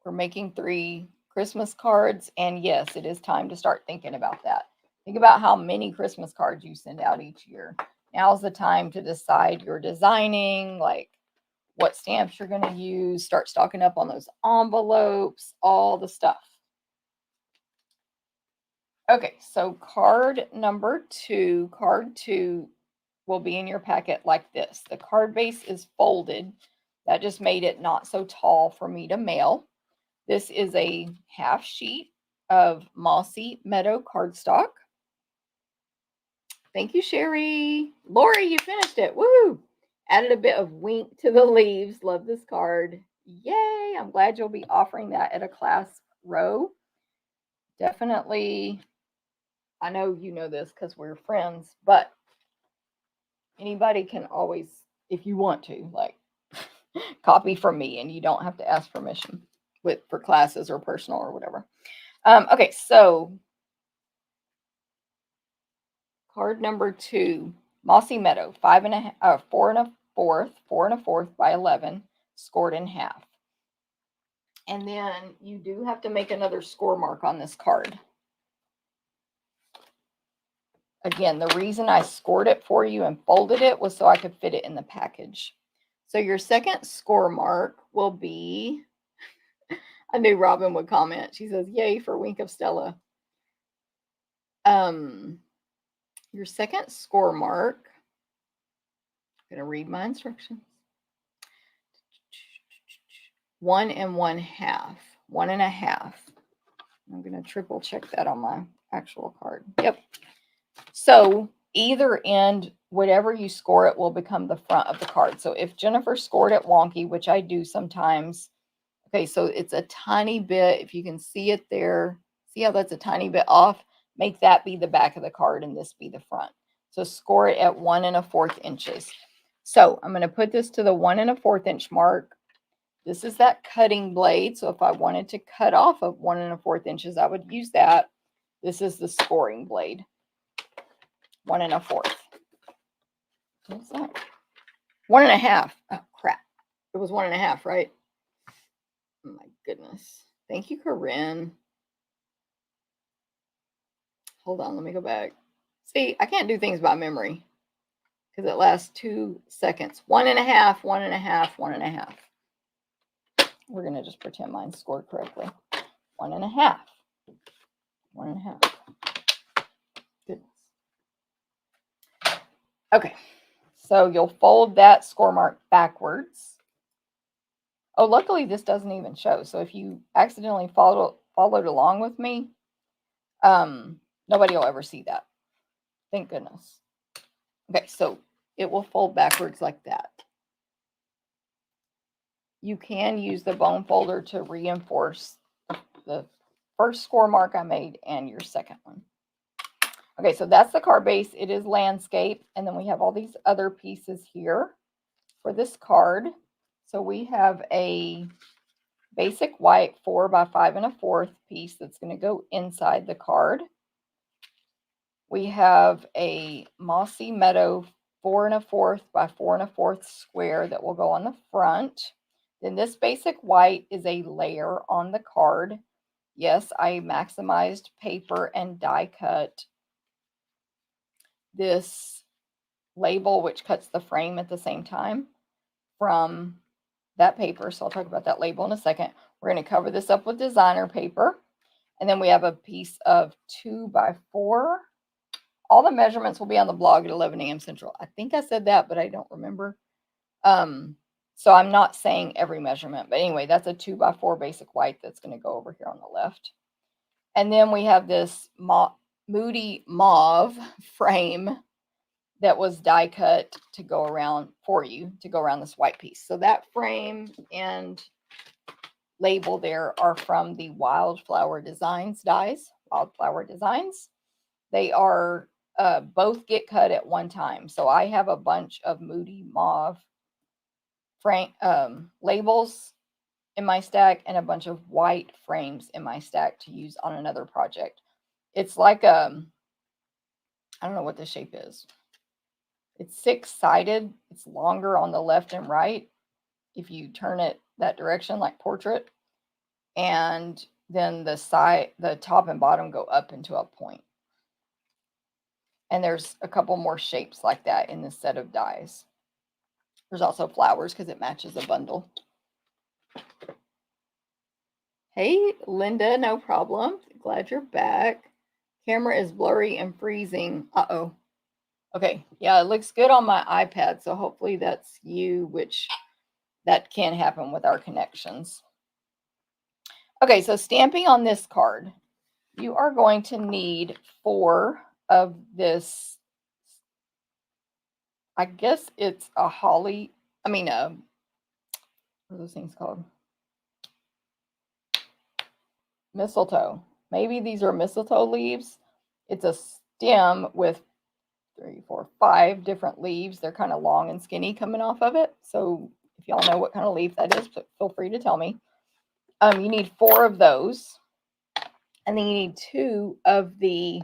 we're making 3 Christmas cards. And yes, it is time to start thinking about that. Think about how many Christmas cards you send out each year. Now's the time to decide your designing, like what stamps you're going to use. Start stocking up on those envelopes, all the stuff. Okay, so card number 2. Card 2 will be in your packet like this. The card base is folded. That just made it not so tall for me to mail. This is a half sheet of Mossy Meadow cardstock. Thank you, Sherry. Lori, you finished it. Woo! Added a bit of wink to the leaves. Love this card. Yay! I'm glad you'll be offering that at a class row. Definitely, I know you know this because we're friends, but anybody can always, if you want to, copy from me, and you don't have to ask permission for classes or personal or whatever. Okay, so card number 2, Mossy Meadow, 4 1/4 by 11, scored in half. And then you do have to make another score mark on this card. Again, the reason I scored it for you and folded it was so I could fit it in the package. So your second score mark will be, I knew Robin would comment. She says, yay for Wink of Stella. Your second score mark, I'm going to read my instructions. 1 1/2, 1 1/2. I'm going to triple check that on my actual card. Yep. So either end, whatever you score it will become the front of the card. So if Jennifer scored it wonky, which I do sometimes, okay, so it's a tiny bit, if you can see it there, see how that's a tiny bit off? Make that be the back of the card and this be the front. So score it at 1 1/4 inches. So I'm going to put this to the 1 1/4 inch mark. This is that cutting blade. So if I wanted to cut off of 1 1/4 inches, I would use that. This is the scoring blade. 1 1/4. What's that? 1 1/2. Oh, crap. It was 1 1/2, right? Oh, my goodness. Thank you, Corinne. Hold on. Let me go back. See, I can't do things by memory because it lasts 2 seconds. 1 1/2, 1 1/2, 1 1/2. We're going to just pretend mine scored correctly. 1 1/2. 1 1/2. Goodness. Okay. So you'll fold that score mark backwards. Oh, luckily this doesn't even show. So if you accidentally followed along with me, nobody will ever see that. Thank goodness. Okay, so it will fold backwards like that. You can use the bone folder to reinforce the first score mark I made and your second one. Okay, so that's the card base. It is landscape. And then we have all these other pieces here for this card. So we have a basic white 4 by 5 1/4 piece that's going to go inside the card. We have a mossy meadow 4 1/4 by 4 1/4 square that will go on the front. Then this basic white is a layer on the card. Yes, I maximized paper and die cut this label, which cuts the frame at the same time, from that paper. So I'll talk about that label in a second. We're going to cover this up with designer paper. And then we have a piece of 2 by 4. All the measurements will be on the blog at 11 a.m. Central. I think I said that, but I don't remember. So I'm not saying every measurement. But anyway, that's a 2 by 4 basic white that's going to go over here on the left. And then we have this Moody Mauve frame that was die cut to go around for you, to go around this white piece. So that frame and label there are from the Wildflower Designs dies. Wildflower Designs. They are both get cut at one time. So I have a bunch of Moody Mauve frame labels in my stack and a bunch of white frames in my stack to use on another project. It's like I don't know what the shape is. It's 6-sided. It's longer on the left and right if you turn it that direction, like portrait. And then the top and bottom go up into a point. And there's a couple more shapes like that in this set of dies. There's also flowers because it matches a bundle. Hey, Linda, no problem. Glad you're back. Camera is blurry and freezing. Uh-oh. Okay, yeah, it looks good on my iPad, so hopefully that's you, which that can happen with our connections. Okay, so stamping on this card, you are going to need 4 of this. I guess it's a holly. I mean, what are those things called? Mistletoe. Maybe these are mistletoe leaves. It's a stem with 3, 4, 5 different leaves. They're kind of long and skinny coming off of it. So if y'all know what kind of leaf that is, feel free to tell me. You need 4 of those. And then you need 2 of the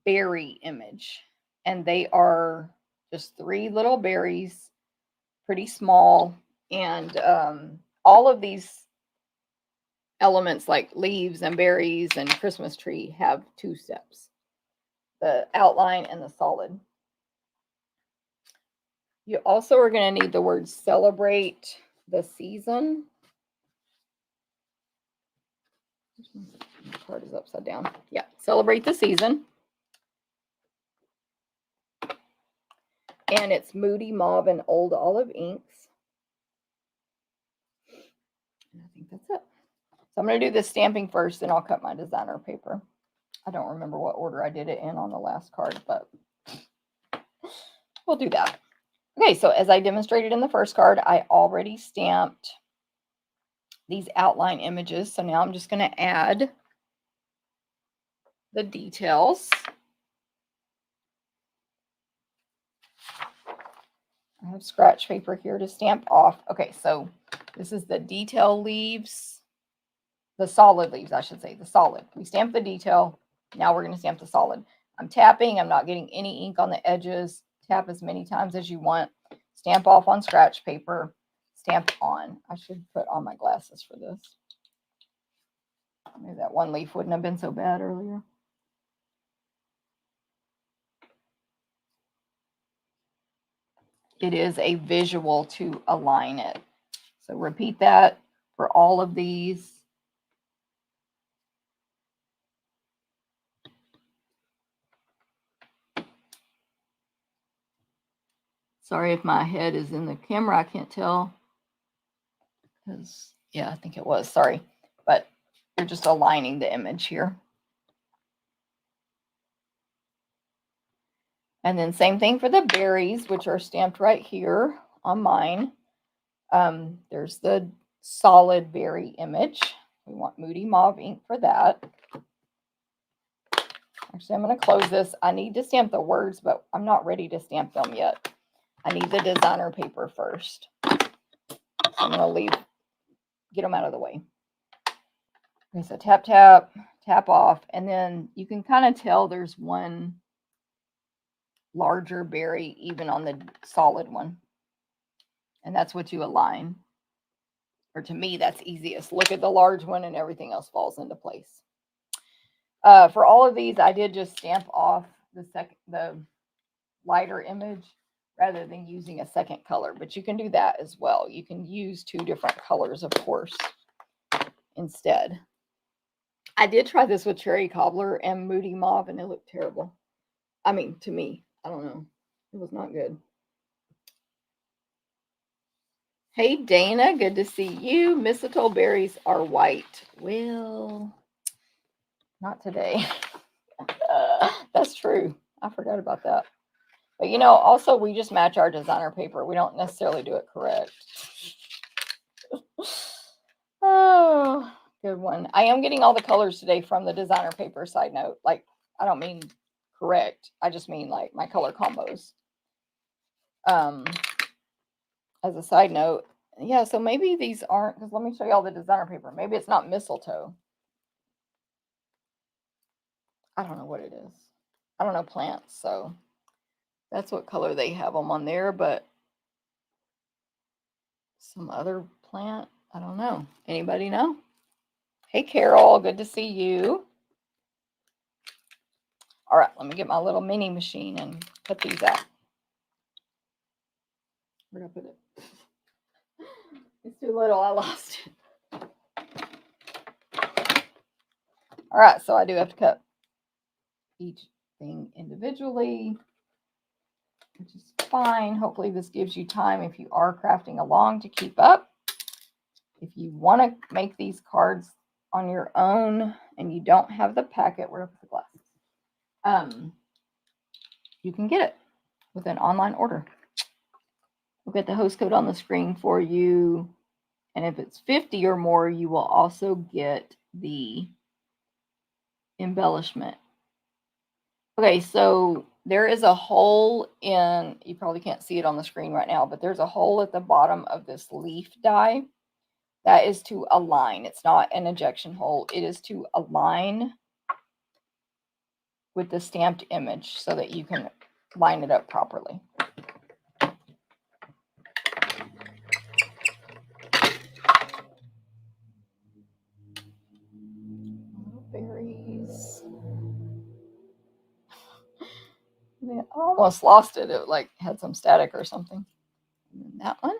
berry image. And they are just 3 little berries, pretty small. And all of these elements like leaves and berries and Christmas tree have 2 steps, the outline and the solid. You also are going to need the word celebrate the season. The card is upside down. Yeah, celebrate the season. And it's Moody Mauve and Old Olive inks. And I think that's it. So I'm going to do this stamping first, then I'll cut my designer paper. I don't remember what order I did it in on the last card, but we'll do that. Okay, so as I demonstrated in the first card, I already stamped these outline images. So now I'm just going to add the details. I have scratch paper here to stamp off. Okay, so this is the detail leaves, the solid leaves, I should say, the solid. We stamped the detail. Now we're going to stamp the solid. I'm tapping. I'm not getting any ink on the edges. Tap as many times as you want. Stamp off on scratch paper. Stamp on. I should put on my glasses for this. Maybe that one leaf wouldn't have been so bad earlier. It is a visual to align it. So repeat that for all of these. Sorry if my head is in the camera, I can't tell. Because, yeah, I think it was, sorry. But you're just aligning the image here. And then same thing for the berries, which are stamped right here on mine. There's the solid berry image. We want Moody Mauve ink for that. Actually, I'm going to close this. I need to stamp the words, but I'm not ready to stamp them yet. I need the designer paper first. I'm going to get them out of the way. Okay, so tap, tap, tap off. And then you can kind of tell there's one larger berry even on the solid one. And that's what you align. Or to me, that's easiest. Look at the large one and everything else falls into place. For all of these, I did just stamp off the lighter image rather than using a second color. But you can do that as well. You can use 2 different colors, of course, instead. I did try this with Cherry Cobbler and Moody Mauve, and it looked terrible. I mean, to me, I don't know. It was not good. Hey, Dana, good to see you. Mistletoe berries are white. Well, not today. That's true. I forgot about that. But, you know, also we just match our designer paper. We don't necessarily do it correct. Oh, good one. I am getting all the colors today from the designer paper, side note. Like, I don't mean correct. I just mean like my color combos. As a side note, yeah, so maybe these aren't, because let me show you all the designer paper. Maybe it's not mistletoe. I don't know what it is. I don't know plants, so that's what color they have them on there, but some other plant, I don't know. Anybody know? Hey, Carol, good to see you. All right, let me get my little mini machine and put these out. Where did I put it? It's too little, I lost it. All right, so I do have to cut each thing individually, which is fine. Hopefully this gives you time if you are crafting along to keep up. If you want to make these cards on your own and you don't have the packet, where are the glasses? You can get it with an online order. We'll get the host code on the screen for you. And if it's 50 or more, you will also get the embellishment. Okay, so there is a hole in, you probably can't see it on the screen right now, but there's a hole at the bottom of this leaf die. That is to align. It's not an ejection hole. It is to align with the stamped image so that you can line it up properly. Berries. I almost lost it. It like had some static or something. And then that one.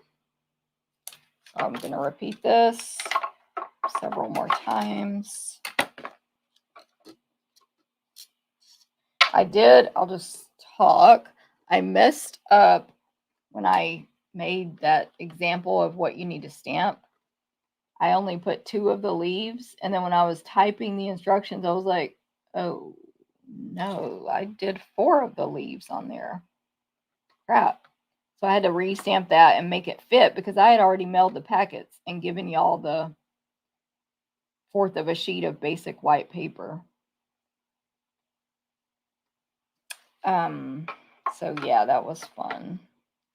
So I'm going to repeat this several more times. I'll just talk. I messed up when I made that example of what you need to stamp. I only put 2 of the leaves. And then when I was typing the instructions, I was like, oh, no, I did 4 of the leaves on there. Crap. So I had to re-stamp that and make it fit because I had already mailed the packets and given y'all the 1/4 of a sheet of basic white paper. So yeah, that was fun.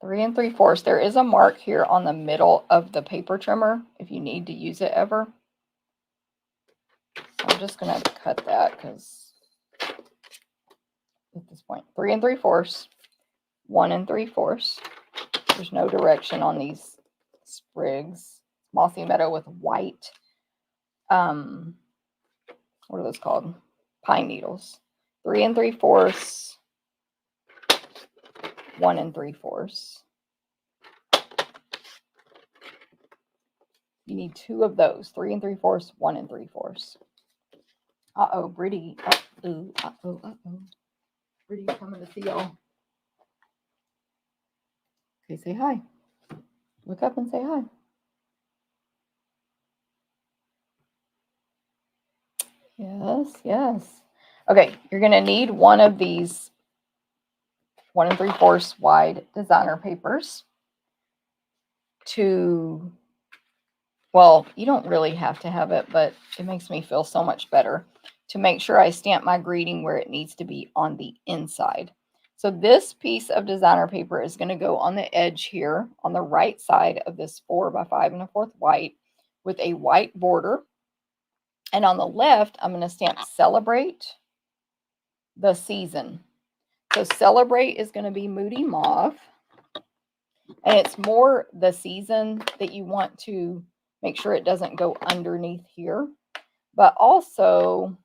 3 3/4. There is a mark here on the middle of the paper trimmer if you need to use it ever. So I'm just going to cut that because at this point, 3 3/4, 1 3/4. There's no direction on these sprigs. Mossy Meadow with white, what are those called? Pine needles. 3 3/4, 1 3/4. You need 2 of those, 3 3/4, 1 3/4. Uh-oh, Brittany. Uh-oh. Brittany's coming to see y'all. Okay, say hi. Look up and say hi. Yes. Okay, you're going to need one of these 1 3/4 wide designer papers to, well, you don't really have to have it, but it makes me feel so much better to make sure I stamp my greeting where it needs to be on the inside. So this piece of designer paper is going to go on the edge here on the right side of this 4 by 5 1/4 white with a white border. And on the left, I'm going to stamp Celebrate the Season. So Celebrate is going to be Moody Mauve. And it's more the season that you want to make sure it doesn't go underneath here. But also,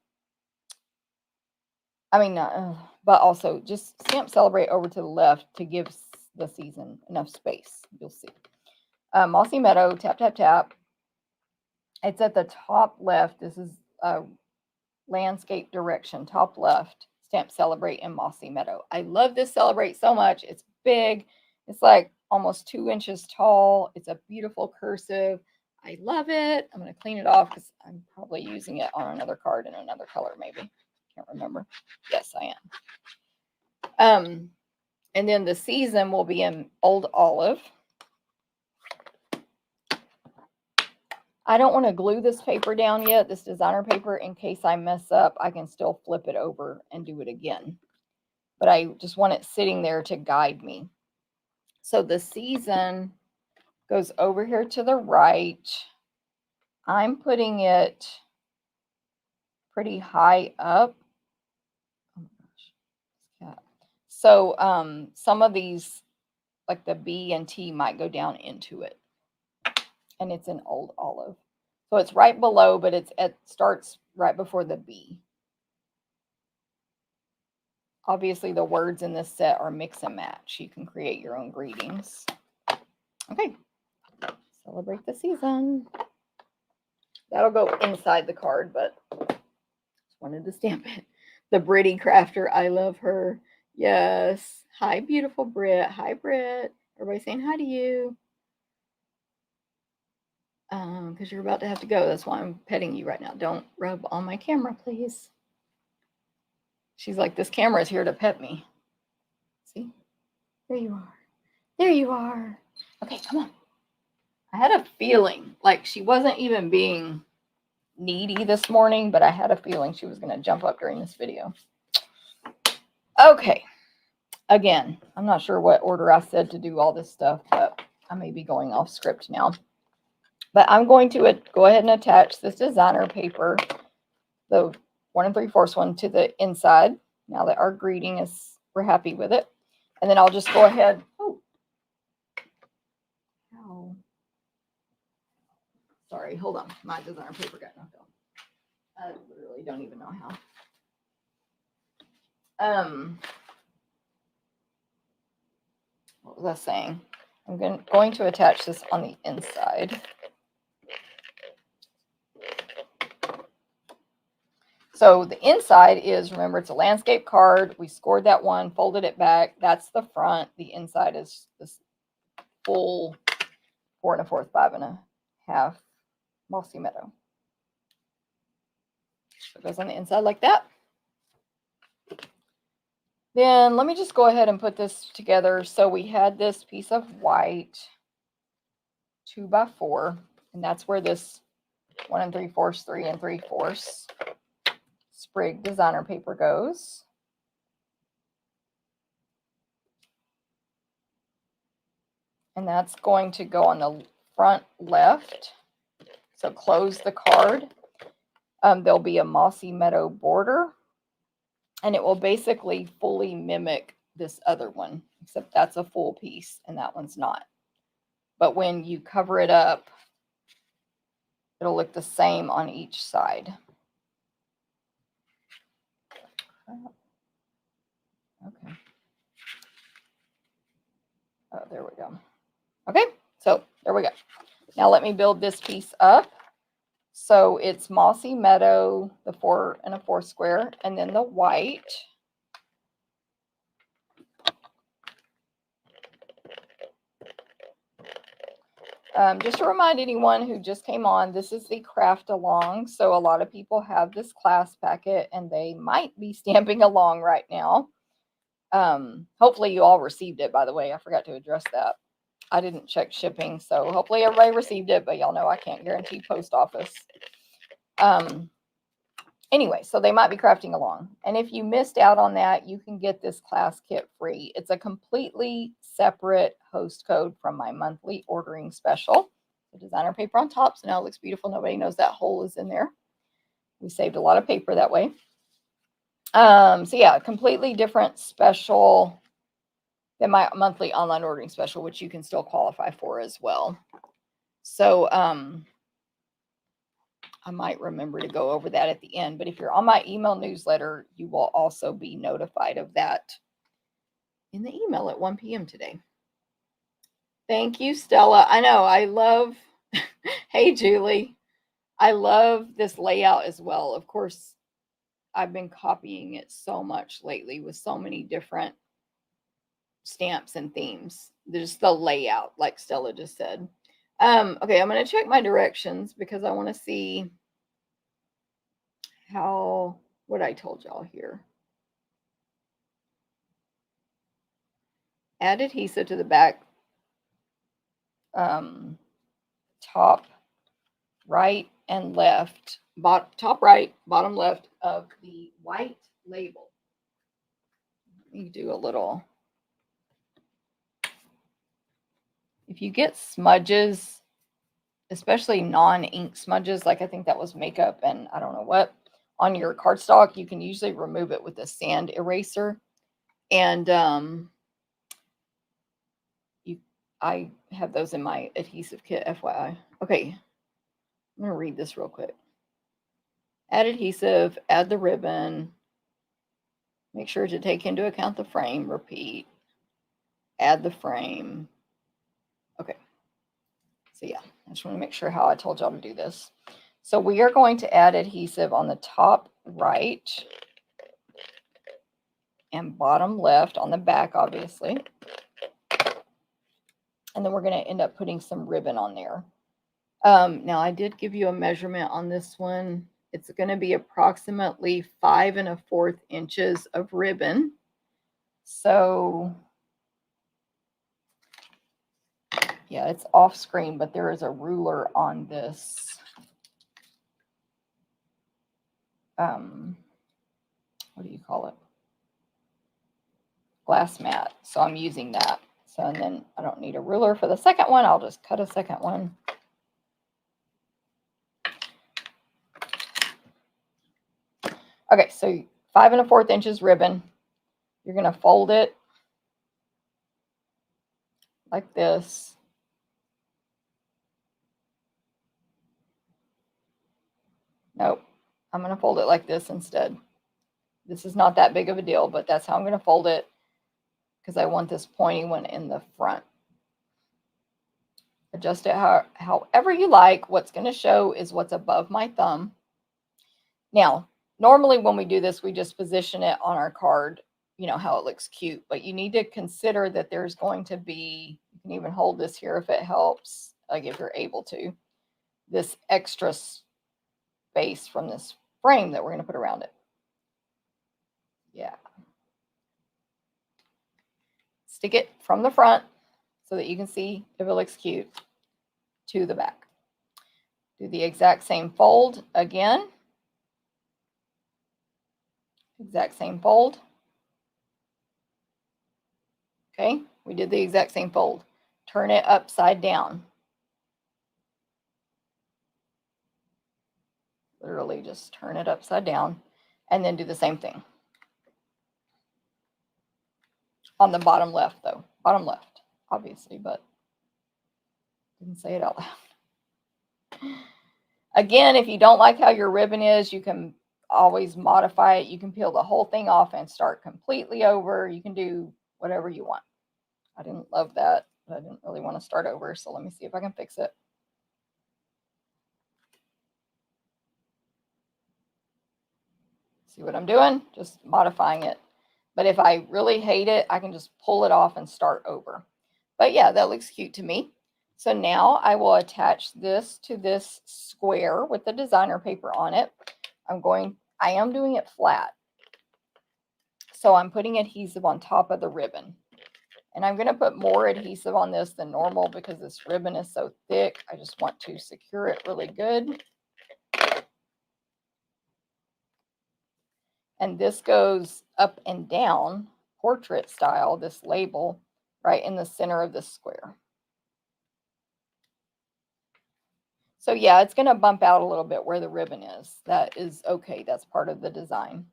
but also just stamp Celebrate over to the left to give the season enough space. You'll see. Mossy Meadow, tap, tap, tap. It's at the top left. This is landscape direction, top left. Stamp Celebrate in Mossy Meadow. I love this Celebrate so much. It's big. It's like almost 2 inches tall. It's a beautiful cursive. I love it. I'm going to clean it off because I'm probably using it on another card in another color, maybe. Can't remember. Yes, I am. And then the season will be in Old Olive. I don't want to glue this paper down yet, this designer paper, in case I mess up. I can still flip it over and do it again. But I just want it sitting there to guide me. So the season goes over here to the right. I'm putting it pretty high up. Oh my gosh. So some of these, like the B and T, might go down into it. And it's an Old Olive. So it's right below, but it starts right before the B. Obviously, the words in this set are mix and match. You can create your own greetings. Okay. Celebrate the season. That'll go inside the card, but just wanted to stamp it. The Brittany Crafter, I love her. Yes. Hi, beautiful Brit. Hi, Brit. Everybody saying hi to you. Because you're about to have to go. That's why I'm petting you right now. Don't rub on my camera, please. She's like, this camera is here to pet me. See? There you are. There you are. Okay, come on. I had a feeling like she wasn't even being needy this morning, but I had a feeling she was going to jump up during this video. Okay. Again, I'm not sure what order I said to do all this stuff, but I may be going off script now. But I'm going to go ahead and attach this designer paper, the 1 3/4 one, to the inside. Now that our greeting is, we're happy with it. And then I'll just go ahead. Oh. Ow. Sorry, hold on. My designer paper got knocked off. I literally don't even know how. What was I saying? I'm going to attach this on the inside. So the inside is, remember, it's a landscape card. We scored that one, folded it back. That's the front. The inside is this full 4 1/4, 5 1/2 Mossy Meadow. So it goes on the inside like that. Then let me just go ahead and put this together. So we had this piece of white 2 by 4, and that's where this 1 3/4, 3 3/4 sprig designer paper goes. And that's going to go on the front left. So close the card. There'll be a mossy meadow border, and it will basically fully mimic this other one, except that's a full piece and that one's not. But when you cover it up, it'll look the same on each side. Okay. Oh, there we go. Okay, so there we go. Now let me build this piece up. So it's mossy meadow, the 4 1/4 square, and then the white. Just to remind anyone who just came on, this is the craft along. So a lot of people have this class packet and they might be stamping along right now. Hopefully you all received it, by the way. I forgot to address that. I didn't check shipping, so hopefully everybody received it, but y'all know I can't guarantee post office. Anyway, so they might be crafting along. And if you missed out on that, you can get this class kit free. It's a completely separate host code from my monthly ordering special. The designer paper on top, so now it looks beautiful. Nobody knows that hole is in there. We saved a lot of paper that way. So yeah, completely different special than my monthly online ordering special, which you can still qualify for as well. So I might remember to go over that at the end, but if you're on my email newsletter, you will also be notified of that in the email at 1 p.m. today. Thank you, Stella. I know, I love, hey, Julie, I love this layout as well. Of course, I've been copying it so much lately with so many different stamps and themes. There's the layout, like Stella just said. Okay, I'm going to check my directions because I want to see what I told y'all here. Add adhesive to the back, top right and left, top right, bottom left of the white label. You do a little. If you get smudges, especially non-ink smudges, like I think that was makeup and I don't know what, on your cardstock, you can usually remove it with a sand eraser. And I have those in my adhesive kit, FYI. Okay, I'm going to read this real quick. Add adhesive, add the ribbon. Make sure to take into account the frame. Repeat. Add the frame. Okay. So yeah, I just want to make sure how I told y'all to do this. So we are going to add adhesive on the top right and bottom left on the back, obviously. And then we're going to end up putting some ribbon on there. Now I did give you a measurement on this one. It's going to be approximately 5 1/4 inches of ribbon. So yeah, it's off screen, but there is a ruler on this. What do you call it? Glass mat. So I'm using that. So, and then I don't need a ruler for the second one. I'll just cut a second one. Okay, so 5 1/4 inches ribbon. You're going to fold it like this. Nope, I'm going to fold it like this instead. This is not that big of a deal, but that's how I'm going to fold it because I want this pointy one in the front. Adjust it however you like. What's going to show is what's above my thumb. Now, normally when we do this, we just position it on our card, you know, how it looks cute, but you need to consider that there's going to be, you can even hold this here if it helps, like if you're able to, this extra space from this frame that we're going to put around it. Yeah. Stick it from the front so that you can see if it looks cute to the back. Do the exact same fold again. Exact same fold. Okay, we did the exact same fold. turn it upside down. Literally just turn it upside down and then do the same thing. On the bottom left though, bottom left, obviously, but didn't say it out loud. Again, if you don't like how your ribbon is, you can always modify it. You can peel the whole thing off and start completely over. You can do whatever you want. I didn't love that, but I didn't really want to start over. So let me see if I can fix it. See what I'm doing? Just modifying it. But if I really hate it, I can just pull it off and start over. But yeah, that looks cute to me. So now I will attach this to this square with the designer paper on it. I am doing it flat. So I'm putting adhesive on top of the ribbon. And I'm going to put more adhesive on this than normal because this ribbon is so thick. I just want to secure it really good. And this goes up and down, portrait style, this label, right in the center of the square. So yeah, it's going to bump out a little bit where the ribbon is. That is okay. That's part of the design.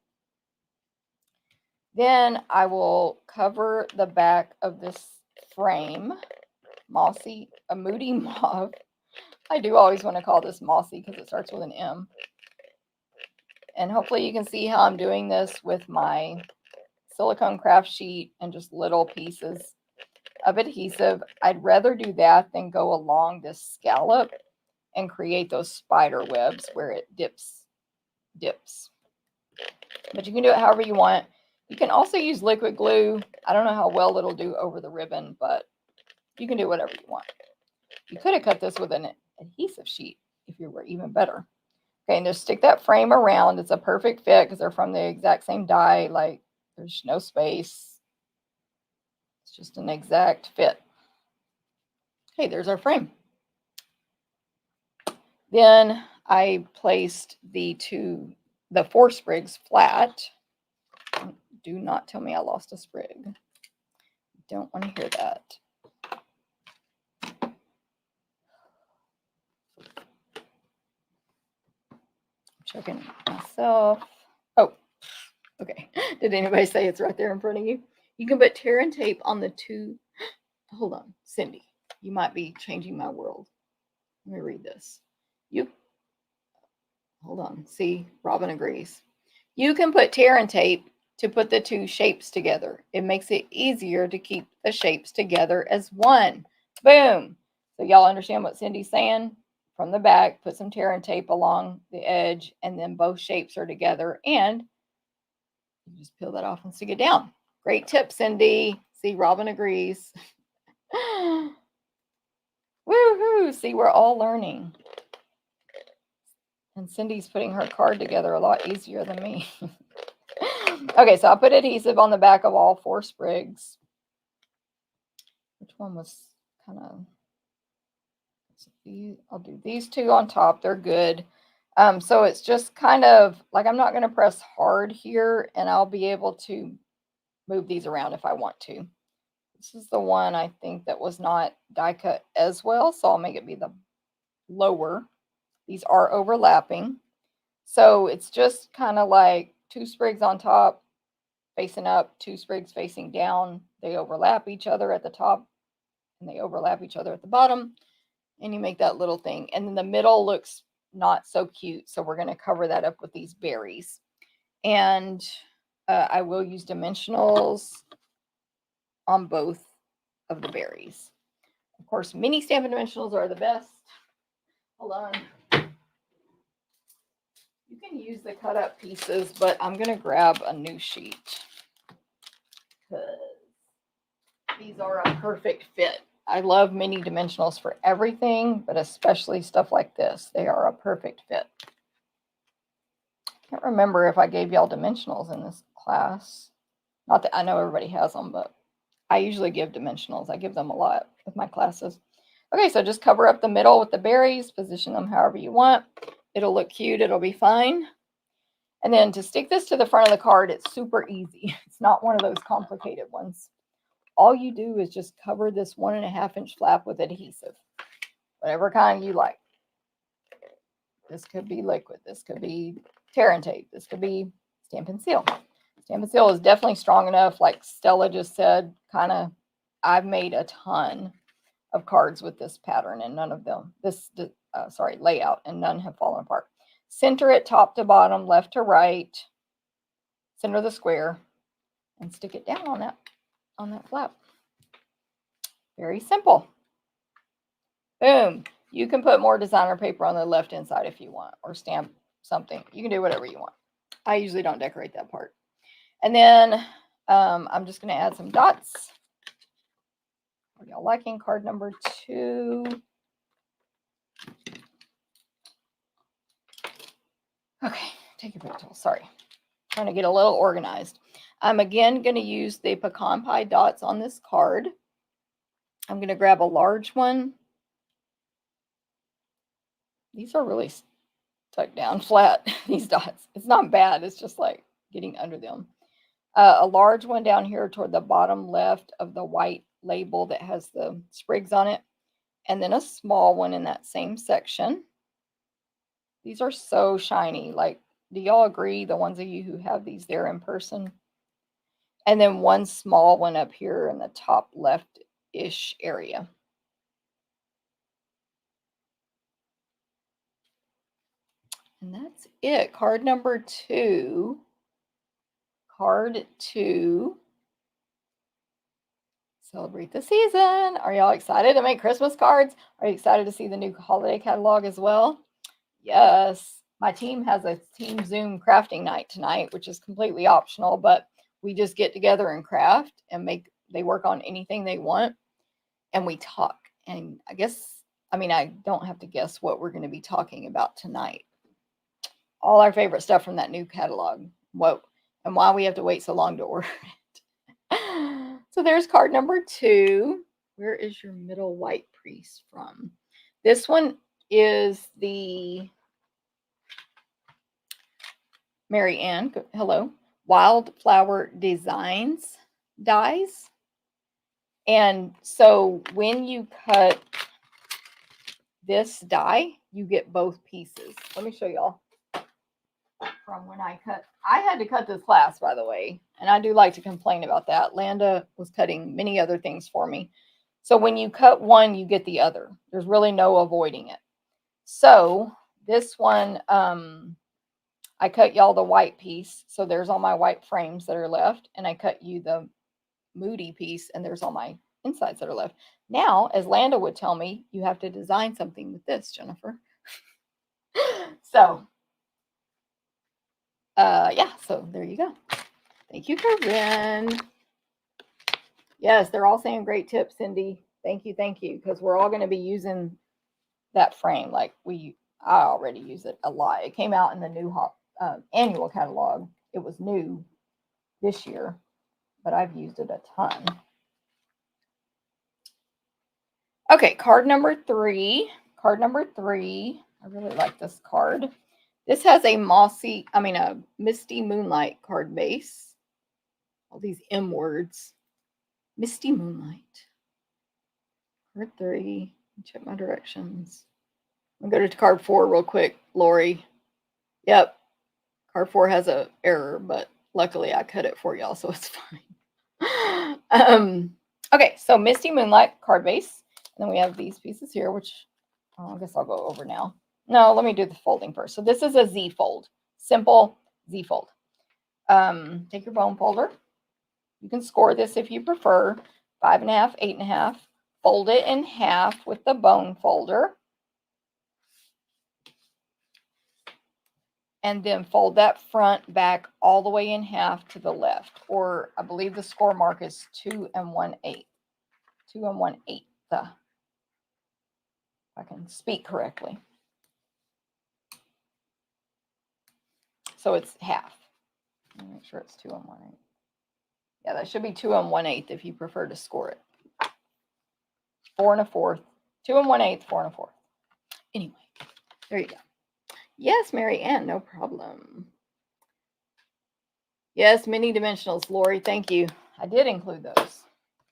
Then I will cover the back of this frame, mossy, a moody mauve. I do always want to call this mossy because it starts with an M. And hopefully you can see how I'm doing this with my silicone craft sheet and just little pieces of adhesive. I'd rather do that than go along this scallop and create those spider webs where it dips. But you can do it however you want. You can also use liquid glue. I don't know how well it'll do over the ribbon, but you can do whatever you want. You could have cut this with an adhesive sheet if you were even better. Okay, and just stick that frame around. It's a perfect fit because they're from the exact same die. Like, there's no space. It's just an exact fit. Okay, there's our frame. Then I placed the 4 sprigs flat. Do not tell me I lost a sprig. Don't want to hear that. Checking myself. Oh, okay. Did anybody say it's right there in front of you? You can put tear and tape on the 2. Hold on, Cindy. You might be changing my world. Let me read this. Hold on. See, Robin agrees. You can put tear and tape to put the 2 shapes together. It makes it easier to keep the shapes together as one. Boom. So y'all understand what Cindy's saying? From the back, put some tear and tape along the edge, and then both shapes are together, and you just peel that off and stick it down. Great tip, Cindy. See, Robin agrees. Woohoo! See, we're all learning. And Cindy's putting her card together a lot easier than me. Okay, so I put adhesive on the back of all 4 sprigs. Which one was kind of... I'll do these 2 on top. They're good. So it's just kind of like I'm not going to press hard here, and I'll be able to move these around if I want to. This is the one I think that was not die cut as well, so I'll make it be the lower. These are overlapping. So it's just kind of like 2 sprigs on top, facing up, 2 sprigs facing down. They overlap each other at the top, and they overlap each other at the bottom. And you make that little thing. And then the middle looks not so cute. So we're going to cover that up with these berries. And I will use dimensionals on both of the berries. Of course, mini Stampin' Dimensionals are the best. Hold on. You can use the cut up pieces, but I'm going to grab a new sheet because these are a perfect fit. I love mini dimensionals for everything, but especially stuff like this. They are a perfect fit. I can't remember if I gave y'all dimensionals in this class. Not that I know everybody has them, but I usually give dimensionals. I give them a lot with my classes. Okay, so just cover up the middle with the berries. Position them however you want. It'll look cute. It'll be fine. And then to stick this to the front of the card, it's super easy. It's not one of those complicated ones. all you do is just cover this 1.5-inch flap with adhesive, whatever kind you like. This could be liquid. This could be tear and tape. This could be Stampin' Seal. Stampin' Seal is definitely strong enough. Like Stella just said, I've made a ton of cards with this pattern and none of them, layout, and none have fallen apart. Center it top to bottom, left to right, center the square, and stick it down on that flap. Very simple. Boom. You can put more designer paper on the left inside if you want, or stamp something. You can do whatever you want. I usually don't decorate that part. And then I'm just going to add some dots. Are y'all liking card number 2? Okay, take your pick tool. Sorry. Trying to get a little organized. I'm again going to use the pecan pie dots on this card. I'm going to grab a large one. These are really stuck down flat, these dots. It's not bad. It's just like getting under them. A large one down here toward the bottom left of the white label that has the sprigs on it. And then a small one in that same section. These are so shiny. Like, do y'all agree, the ones of you who have these there in person? And then one small one up here in the top left-ish area. And that's it. Card number 2. Card 2. Celebrate the season. Are y'all excited to make Christmas cards? Are you excited to see the new holiday catalog as well? Yes. My team has a team Zoom crafting night tonight, which is completely optional, but we just get together and craft and they work on anything they want and we talk. And I don't have to guess what we're going to be talking about tonight. All our favorite stuff from that new catalog. And why we have to wait so long to order it. So there's card number 2. Where is your middle white priest from? This one is the Mary Ann, hello, Wildflower Designs dies. And so when you cut this die, you get both pieces. Let me show y'all. From when I had to cut this class, by the way, and I do like to complain about that. Landa was cutting many other things for me. So when you cut one, you get the other. There's really no avoiding it. So this one, I cut y'all the white piece. So there's all my white frames that are left. And I cut you the moody piece, and there's all my insides that are left. Now, as Landa would tell me, you have to design something with this, Jennifer. So so there you go. Thank you, Corinne. Yes, they're all saying great tips, Cindy. Thank you, because we're all going to be using that frame. Like I already use it a lot. It came out in the new annual catalog. It was new this year, but I've used it a ton. Okay, card number 3. Card number 3. I really like this card. This has a Misty Moonlight card base. All these M words. Misty Moonlight. Card 3. Check my directions. I'm going to go to card 4 real quick, Lori. Yep. Card 4 has an error, but luckily I cut it for y'all, so it's fine. Okay, so Misty Moonlight card base. And then we have these pieces here, which I guess I'll go over now. No, let me do the folding first. So this is a Z fold. Simple Z fold. Take your bone folder. You can score this if you prefer. 5.5, 8.5. Fold it in half with the bone folder. And then fold that front back all the way in half to the left. Or I believe the score mark is 2 1/8. 2 1/8. If I can speak correctly. So it's half. Let me make sure it's 2 1/8. Yeah, that should be 2 1/8 if you prefer to score it. 4 1/4. 2 1/8, 4 1/4. Anyway, there you go. Yes, Mary Ann, no problem. Yes, mini dimensionals, Lori, thank you. I did include those.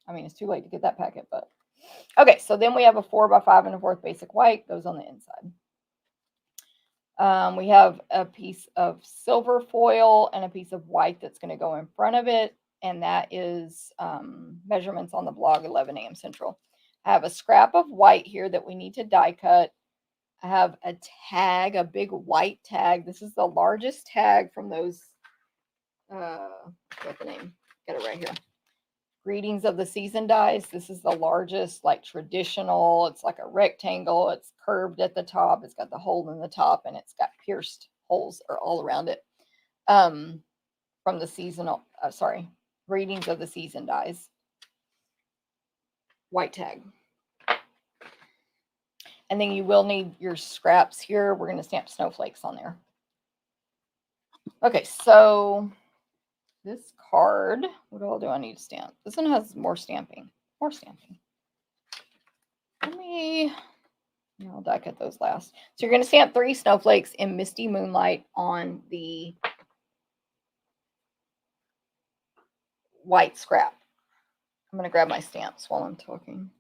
I mean, it's too late to get that packet, but okay. So then we have a 4x5 1/4 basic white goes on the inside. We have a piece of silver foil and a piece of white that's going to go in front of it. And that is measurements on the blog, 11 a.m. Central. I have a scrap of white here that we need to die cut. I have a tag, a big white tag. This is the largest tag from those, what's the name? Got it right here. Greetings of the Season dies. This is the largest, like traditional. It's like a rectangle. It's curved at the top. It's got the hole in the top, and it's got pierced holes all around it. From the seasonal, Greetings of the Season dies. White tag. And then you will need your scraps here. We're going to stamp snowflakes on there. Okay, so this card, what all do I need to stamp? This one has more stamping. More stamping. I'll die cut those last. So you're going to stamp 3 snowflakes in Misty Moonlight on the white scrap. I'm going to grab my stamps while I'm talking.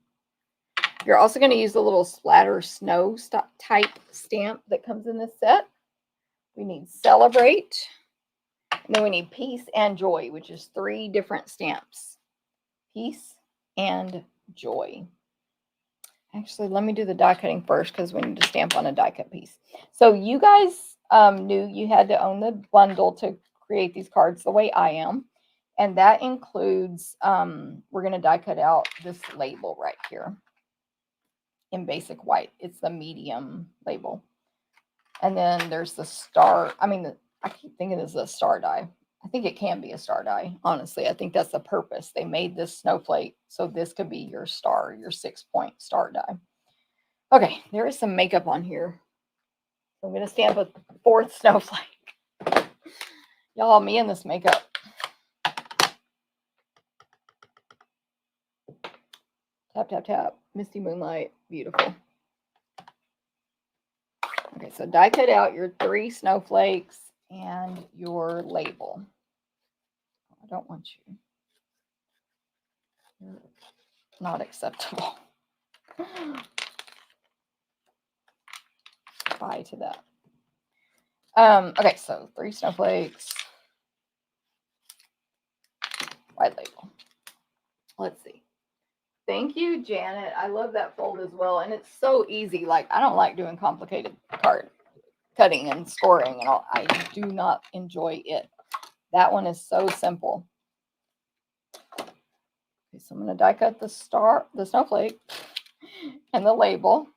You're also going to use the little splatter snow type stamp that comes in this set. We need Celebrate. And then we need Peace and Joy, which is 3 different stamps. Peace and Joy. Actually, let me do the die cutting first because we need to stamp on a die cut piece. So you guys knew you had to own the bundle to create these cards the way I am. And that includes, we're going to die cut out this label right here in basic white. It's the medium label. And then there's the star. I keep thinking this is a star die. I think it can be a star die. Honestly, I think that's the purpose. They made this snowflake so this could be your star, your 6-point star die. Okay, there is some makeup on here. So I'm going to stamp a 4th snowflake. Y'all, me and this makeup. Tap, tap, tap. Misty Moonlight. Beautiful. Okay, so die cut out your 3 snowflakes and your label. I don't want you. You're not acceptable. Bye to that. Okay, so 3 snowflakes. White label. Let's see. Thank you, Janet. I love that fold as well. And it's so easy. Like, I don't like doing complicated card cutting and scoring and all. I do not enjoy it. That one is so simple. Okay, so I'm going to die cut the snowflake and the label.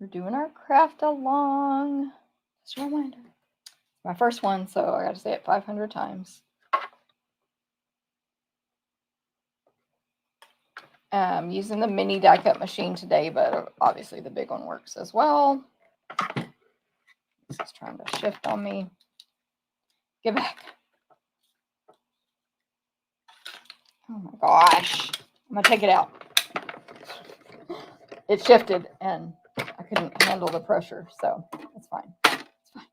We're doing our craft along. Just a reminder. My first one, so I got to say it 500 times. I'm using the mini die cut machine today, but obviously the big one works as well. This is trying to shift on me. Get back. Oh my gosh. I'm going to take it out. It shifted and I couldn't handle the pressure, so it's fine. It's fine.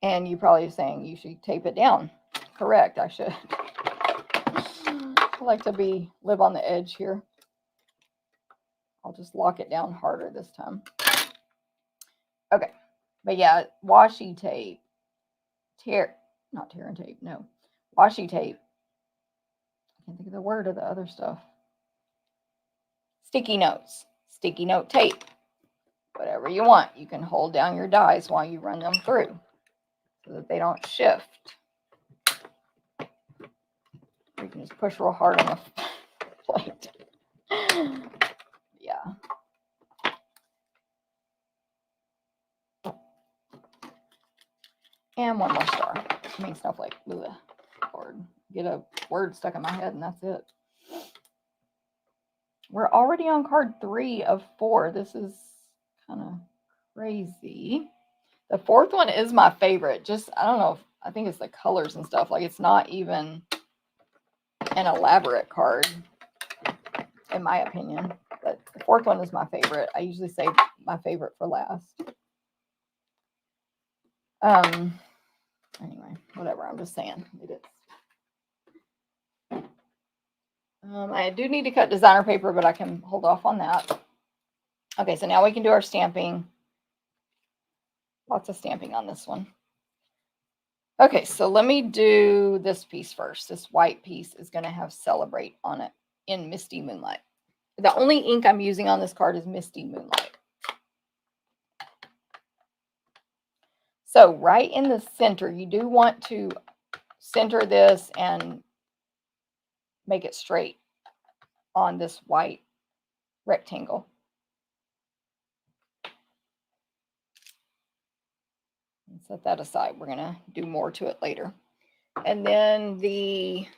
And you're probably saying you should tape it down. Correct, I should. I like to live on the edge here. I'll just lock it down harder this time. Okay. But yeah, washi tape. Not tear and tape, no. Washi tape. I can't think of the word of the other stuff. Sticky notes. Sticky note tape. Whatever you want. You can hold down your dies while you run them through so that they don't shift. You can just push real hard on the plate. Yeah. And one more star. Snowflake. Lord, get a word stuck in my head and that's it. We're already on card 3 of 4. This is kind of crazy. The 4th one is my favorite. Just, I don't know. I think it's the colors and stuff. Like, it's not even an elaborate card, in my opinion. But the 4th one is my favorite. I usually save my favorite for last. Anyway. whatever, I'm just saying it is. I do need to cut designer paper, but I can hold off on that. Okay, so now we can do our stamping. Lots of stamping on this one. Okay, so let me do this piece first. This white piece is going to have Celebrate on it in Misty Moonlight. The only ink I'm using on this card is Misty Moonlight. So right in the center, you do want to center this and make it straight on this white rectangle. And set that aside. We're going to do more to it later. And then the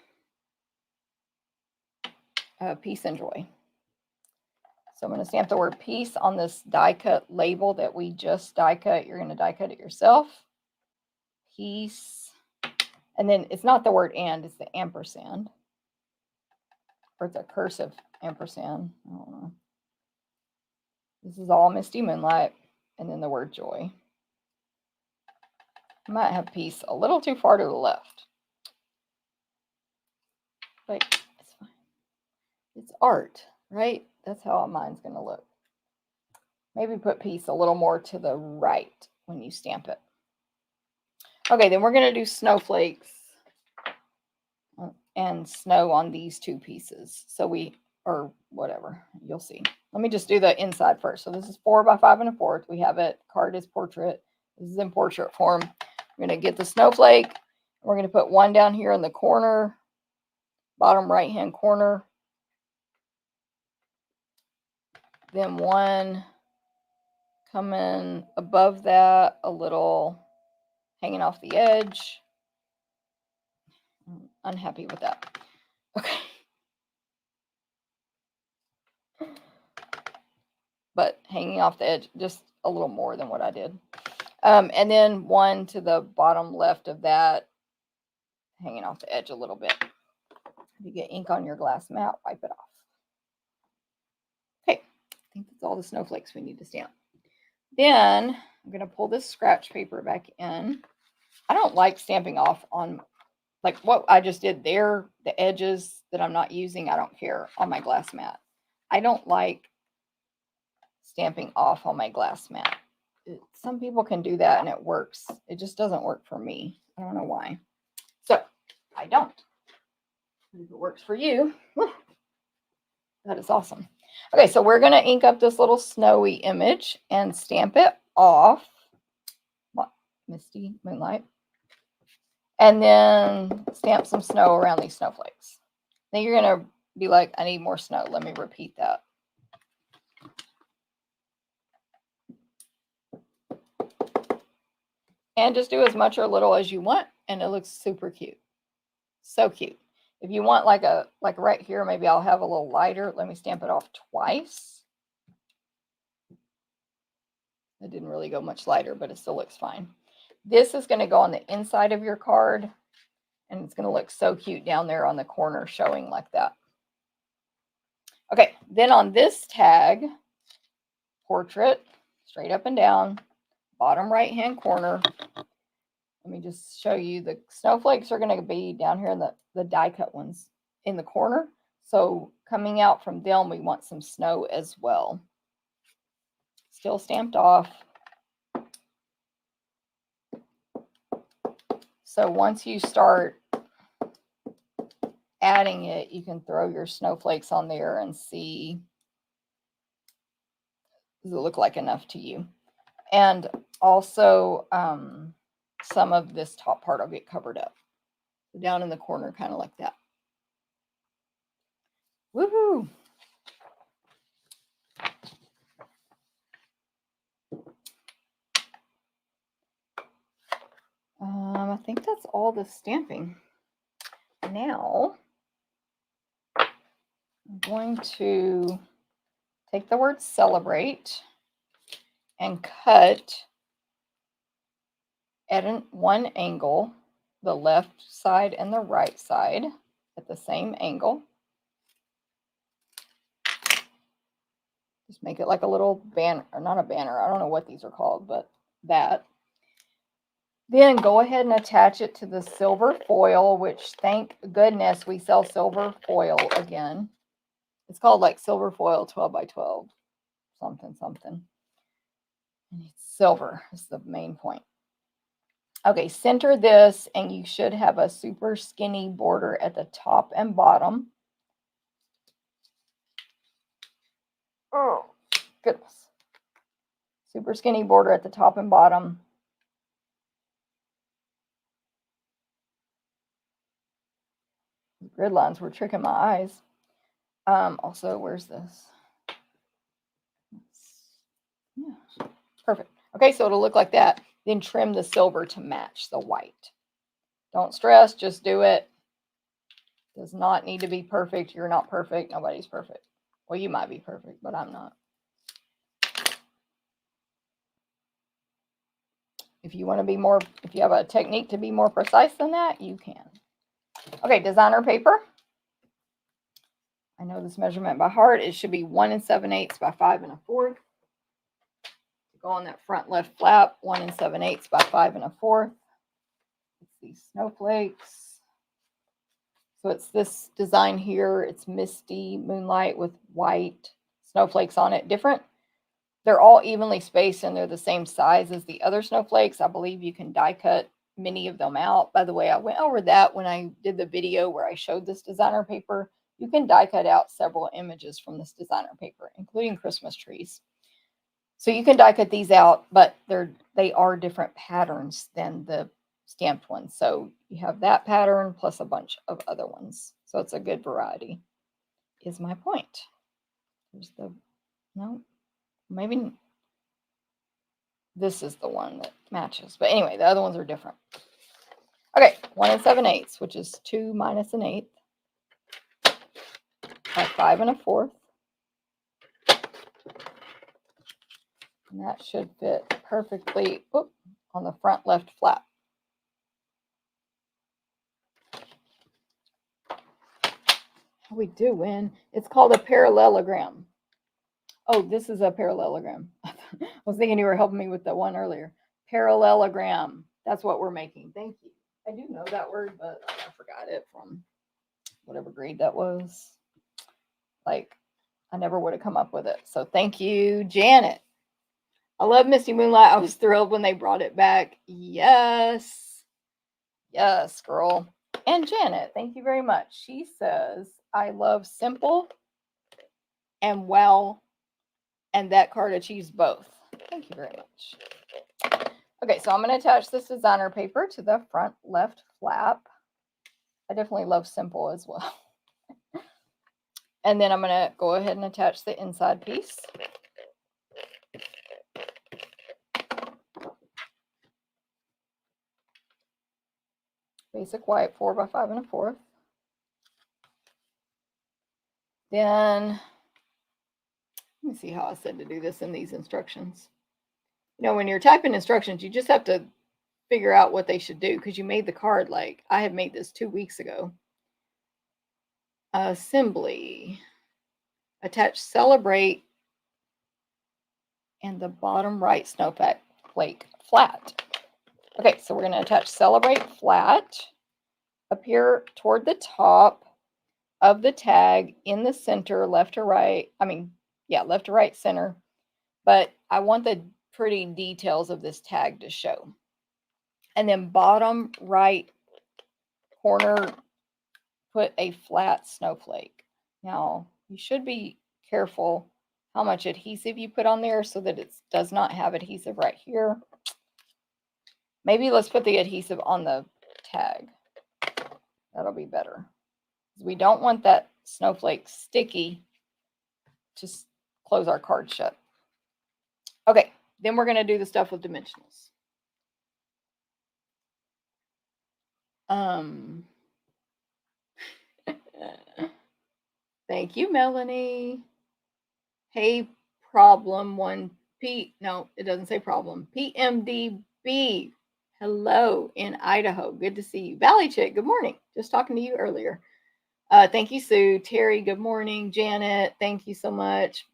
Peace and Joy. So I'm going to stamp the word peace on this die cut label that we just die cut. You're going to die cut it yourself. Peace. And then it's not the word and, it's the ampersand. Or it's a cursive ampersand. I don't know. This is all Misty Moonlight. And then the word joy. I might have peace a little too far to the left. But it's fine. It's art, right? That's how mine's going to look. Maybe put peace a little more to the right when you stamp it. Okay, then we're going to do snowflakes and snow on these two pieces. So or whatever, you'll see. Let me just do the inside first. So this is 4 by 5 1/4. We have it. Card is portrait. This is in portrait form. We're going to get the snowflake. We're going to put one down here in the corner, bottom right-hand corner. Then one coming above that, a little hanging off the edge. I'm unhappy with that. Okay. But hanging off the edge, just a little more than what I did. And then one to the bottom left of that, hanging off the edge a little bit. If you get ink on your glass mat, wipe it off. Okay, I think that's all the snowflakes we need to stamp. Then I'm going to pull this scratch paper back in. I don't like stamping off on, like what I just did there, the edges that I'm not using, I don't care, on my glass mat. I don't like stamping off on my glass mat. Some people can do that and it works. It just doesn't work for me. I don't know why. So I don't. If it works for you, that is awesome. Okay, so we're going to ink up this little snowy image and stamp it off. What? Misty Moonlight. And then stamp some snow around these snowflakes. Then you're going to be like, I need more snow. Let me repeat that. And just do as much or little as you want, and it looks super cute. So cute. If you want like right here, maybe I'll have a little lighter. Let me stamp it off twice. It didn't really go much lighter, but it still looks fine. This is going to go on the inside of your card, and it's going to look so cute down there on the corner showing like that. Okay, then on this tag, portrait, straight up and down, bottom right-hand corner. Let me just show you, the snowflakes are going to be down here in the die cut ones in the corner. So coming out from them, we want some snow as well. Still stamped off. So once you start adding it, you can throw your snowflakes on there and see, does it look like enough to you? And also, some of this top part will get covered up. Down in the corner, kind of like that. Woohoo! I think that's all the stamping. Now, I'm going to take the word celebrate and cut at one angle, the left side and the right side at the same angle. Just make it like a little banner, or not a banner. I don't know what these are called, but that. Then go ahead and attach it to the silver foil, which thank goodness we sell silver foil again. It's called like silver foil 12 by 12, something, something. And it's silver is the main point. Okay, center this and you should have a super skinny border at the top and bottom. Oh, goodness. Super skinny border at the top and bottom. The grid lines were tricking my eyes. Also, where's this? Yeah, perfect. Okay, so it'll look like that. Then trim the silver to match the white. Don't stress, just do it. Does not need to be perfect. You're not perfect. Nobody's perfect. Well, you might be perfect, but I'm not. If you want to be more, if you have a technique to be more precise than that, you can. Okay, designer paper. I know this measurement by heart. It should be 1 7/8 by 5 1/4. Go on that front left flap, 1 7/8 by 5 1/4. It's these snowflakes. So it's this design here. It's misty moonlight with white snowflakes on it. Different. They're all evenly spaced and they're the same size as the other snowflakes. I believe you can die cut many of them out. By the way, I went over that when I did the video where I showed this designer paper. You can die cut out several images from this designer paper, including Christmas trees. So you can die cut these out, but they are different patterns than the stamped ones. So you have that pattern plus a bunch of other ones. So it's a good variety, is my point. There's the, no, maybe this is the one that matches. But anyway, the other ones are different. Okay, 1 7/8, which is 2 minus an eighth by 5 1/4. And that should fit perfectly on the front left flap. How we doing? It's called a parallelogram. Oh, this is a parallelogram. I was thinking you were helping me with the one earlier. Parallelogram. That's what we're making. Thank you. I do know that word, but I forgot it from whatever grade that was. Like, I never would have come up with it. So thank you, Janet. I love Misty Moonlight. I was thrilled when they brought it back. Yes. Yes, girl. And Janet, thank you very much. She says, I love simple and well, and that card achieves both. Thank you very much. Okay, so I'm going to attach this designer paper to the front left flap. I definitely love simple as well. And then I'm going to go ahead and attach the inside piece. Basic white 4 by 5 1/4. Then, let me see how I said to do this in these instructions. You know, when you're typing instructions, you just have to figure out what they should do because you made the card like I had made this 2 weeks ago. Assembly. Attach celebrate and the bottom right snowflake flat. Okay, so we're going to attach celebrate flat, appear toward the top of the tag in the center, left to right. Left to right center. But I want the pretty details of this tag to show. And then bottom right corner, put a flat snowflake. Now, you should be careful how much adhesive you put on there so that it does not have adhesive right here. Maybe let's put the adhesive on the tag. That'll be better. We don't want that snowflake sticky to close our card shut. Okay, then we're going to do the stuff with dimensionals. Thank you, Melanie. Hey, problem 1P. No, it doesn't say problem. PMDB. Hello in Idaho. Good to see you. Valley Chick, good morning. Just talking to you earlier. Thank you, Sue. Terry, good morning. Janet, thank you so much.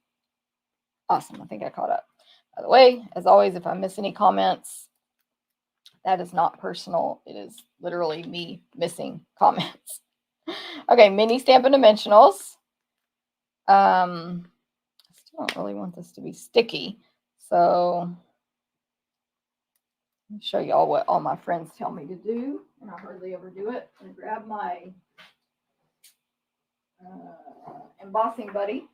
Awesome. I think I caught up. By the way, as always, if I miss any comments, That is not personal. It is literally me missing comments. Okay, mini Stampin' Dimensionals. I still don't really want this to be sticky, so let me show y'all what all my friends tell me to do, and I hardly ever do it. I'm gonna grab my embossing buddy.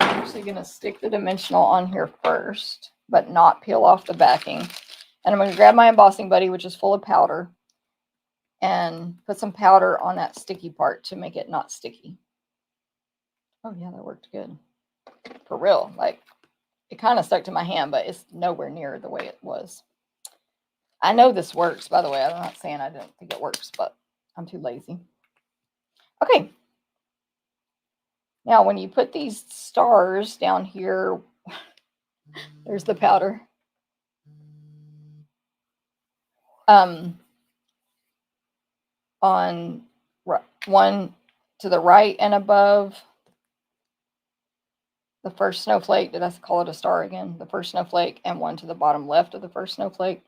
I'm actually gonna stick the dimensional on here first, but not peel off the backing. And I'm gonna grab my embossing buddy, which is full of powder, and put some powder on that sticky part to make it not sticky. Oh yeah, that worked good. For real, like it kind of stuck to my hand, but it's nowhere near the way it was. I know this works, by the way. I'm not saying I don't think it works, but I'm too lazy. Okay. Now, when you put these stars down here, there's the powder. On one to the right and above the first snowflake. Did I call it a star again? The first snowflake, and one to the bottom left of the first snowflake.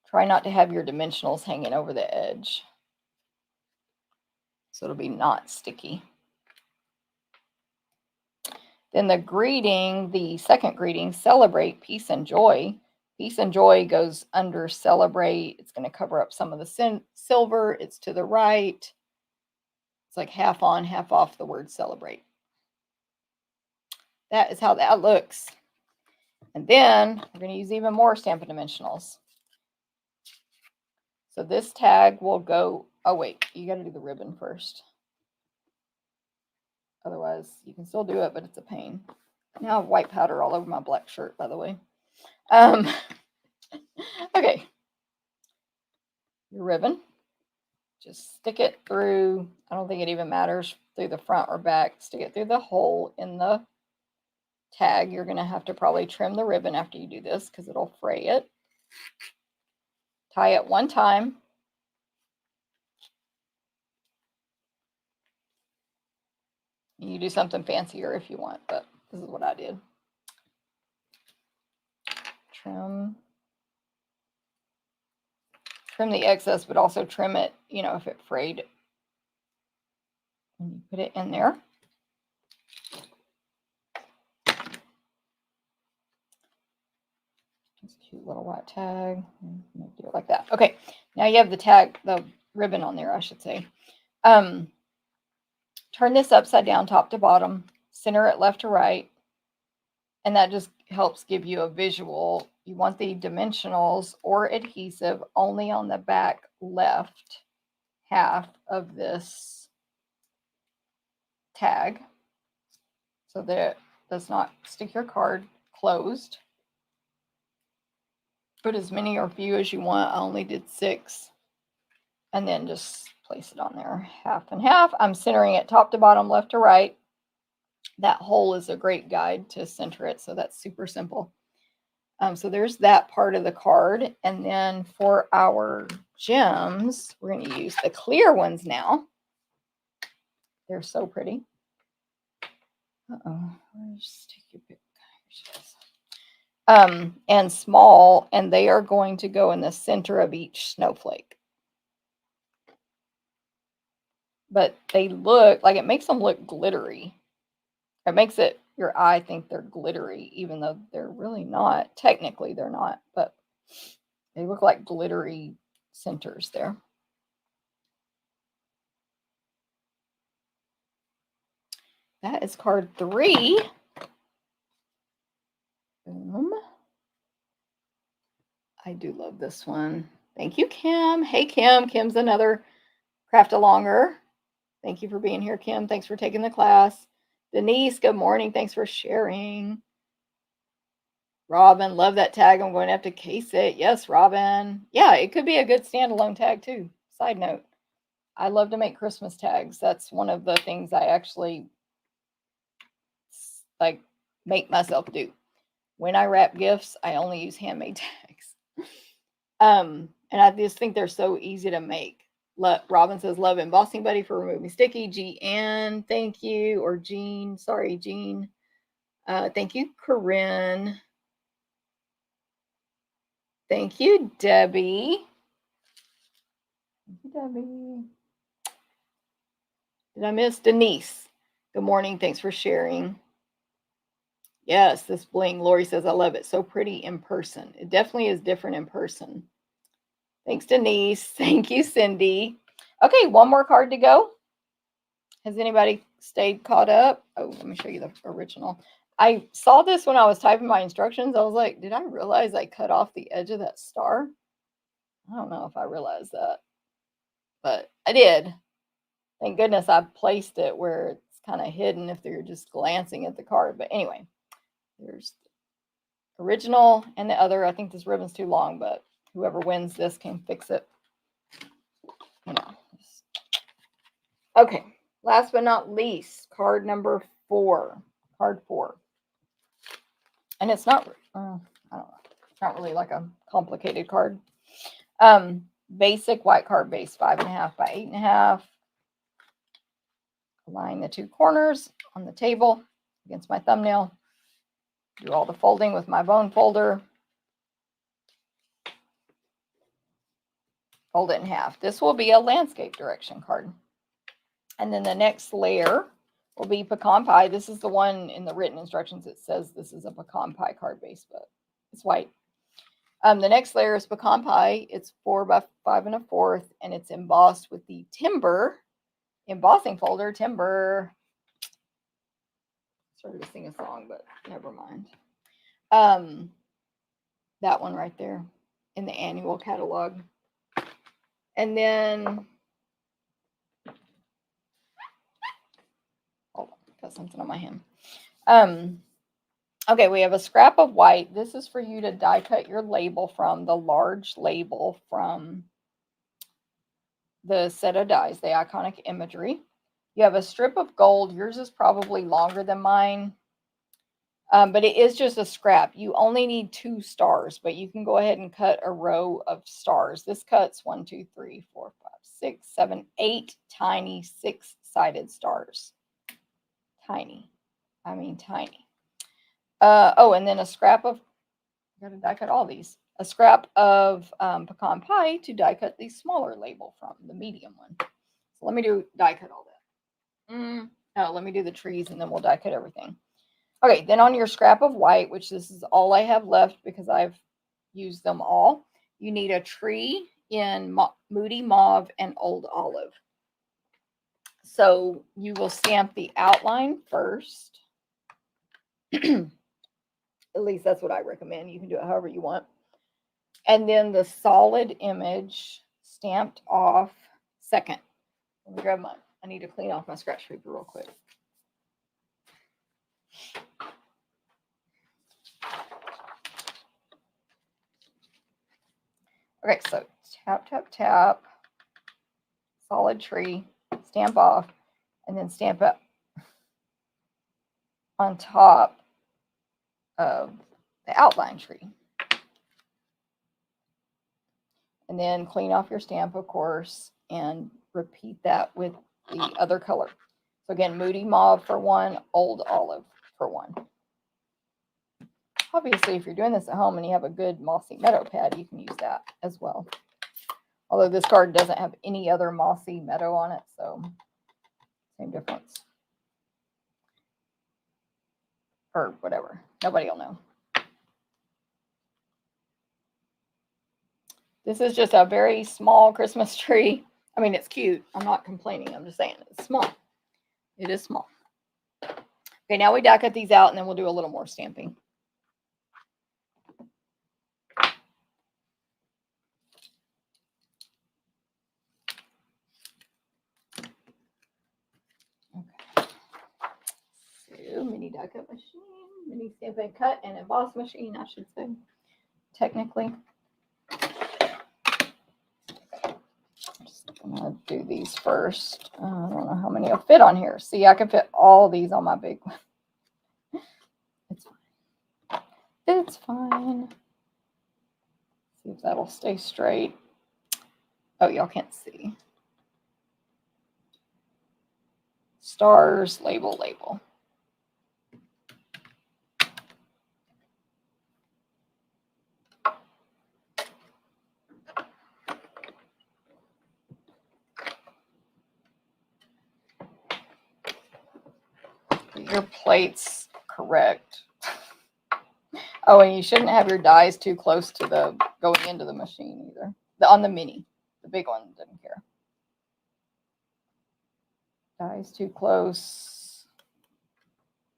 Try not to have your dimensionals hanging over the edge, so it'll be not sticky. Then the greeting, the second greeting, celebrate peace and joy. Peace and joy goes under celebrate. It's going to cover up some of the silver. It's to the right. It's like half on, half off the word celebrate. That is how that looks. And then we're going to use even more Stampin' Dimensionals. So this tag will go, oh wait, you got to do the ribbon first. Otherwise, you can still do it, but it's a pain. Now I have white powder all over my black shirt, by the way. Okay. Your ribbon. Just stick it through, I don't think it even matters through the front or back. Stick it through the hole in the tag. You're going to have to probably trim the ribbon after you do this because it'll fray it. Tie it one time. You do something fancier if you want, but this is what I did. Trim the excess, but also trim it, you know, if it frayed. And you put it in there. Just a cute little white tag. Do it like that. Okay, now you have the tag, the ribbon on there, I should say. Turn this upside down, top to bottom, center it left to right, and that just helps give you a visual. You want the dimensionals or adhesive only on the back left half of this tag so that it does not stick your card closed. Put as many or few as you want. I only did 6. And then just place it on there, half and half. I'm centering it top to bottom, left to right. That hole is a great guide to center it, so that's super simple. So there's that part of the card. And then for our gems, we're going to use the clear ones now. They're so pretty. Just take your pick. And small, and they are going to go in the center of each snowflake. But they look like, it makes them look glittery. It makes your eye think they're glittery, even though they're really not. Technically, they're not, but they look like glittery centers there. That is card 3. Boom. I do love this one. Thank you, Kim. Hey, Kim. Kim's another craft alonger. Thank you for being here, Kim. Thanks for taking the class. Denise, good morning. Thanks for sharing. Robin, love that tag. I'm going to have to case it. Yes, Robin. Yeah, it could be a good standalone tag too. Side note, I love to make Christmas tags. That's one of the things I actually like make myself do. When I wrap gifts, I only use handmade tags. And I just think they're so easy to make. Robin says, love embossing buddy for removing sticky. G-Ann, thank you. Or Jean, sorry, Jean. Thank you, Corinne. Thank you, Debbie. Thank you, Debbie. Did I miss Denise? Good morning. Thanks for sharing. Yes, this bling. Lori says, I love it. So pretty in person. It definitely is different in person. Thanks, Denise. Thank you, Cindy. Okay, one more card to go. Has anybody stayed caught up? Oh, let me show you the original. I saw this when I was typing my instructions. I was like, did I realize I cut off the edge of that star? I don't know if I realized that, but I did. Thank goodness I placed it where it's kind of hidden if you're just glancing at the card. But anyway, there's the original and the other. I think this ribbon's too long, but whoever wins this can fix it. You know. Okay, last but not least, card number 4. Card 4. And it's not, I don't know, it's not really like a complicated card. Basic white card base, 5.5 by 8.5. Align the 2 corners on the table against my thumbnail. Do all the folding with my bone folder. Fold it in half. This will be a landscape direction card. And then the next layer will be pecan pie. This is the one in the written instructions. It says this is a pecan pie card base, but it's white. The next layer is pecan pie. It's 4 by 5 1/4, and it's embossed with the timber embossing folder. Timber. Started to sing a song, but never mind. That one right there in the annual catalog. And then, hold on, got something on my hand. Okay, we have a scrap of white. This is for you to die cut your label from, the large label from the set of dies, the Iconic Imagery. You have a strip of gold. Yours is probably longer than mine, but it is just a scrap. You only need 2 stars, but you can go ahead and cut a row of stars. This cuts 1, 2, 3, 4, 5, 6, 7, 8 tiny 6-sided stars. Tiny. I mean tiny. Oh, and then a scrap of, I gotta die cut all these. A scrap of pecan pie to die cut the smaller label from, the medium one. So let me do die cut all that. No, let me do the trees and then we'll die cut everything. Okay, then on your scrap of white, which this is all I have left because I've used them all, you need a tree in Moody Mauve and Old Olive. So you will stamp the outline first. At least that's what I recommend. You can do it however you want. And then the solid image stamped off second. Let me grab mine. I need to clean off my scratch paper real quick. Okay, so tap, tap, tap. Solid tree. Stamp off. And then stamp up on top of the outline tree. And then clean off your stamp, of course, and repeat that with the other color. So again, Moody Mauve for 1, Old Olive for 1. Obviously, if you're doing this at home and you have a good mossy meadow pad, you can use that as well. Although this card doesn't have any other mossy meadow on it, so same difference. Or whatever. Nobody will know. This is just a very small Christmas tree. I mean, it's cute. I'm not complaining. I'm just saying it's small. It is small. Okay, now we die cut these out and then we'll do a little more stamping. Okay. So, mini die cut machine, mini stamp and cut and emboss machine, I should say, technically. I'm going to do these first. I don't know how many will fit on here. See, I can fit all these on my big one. It's fine. It's fine. See if that'll stay straight. Oh, y'all can't see. Stars, label, label. your plates correct. Oh, and you shouldn't have your dies too close to the going into the machine either. On the mini, the big one didn't care. Dies too close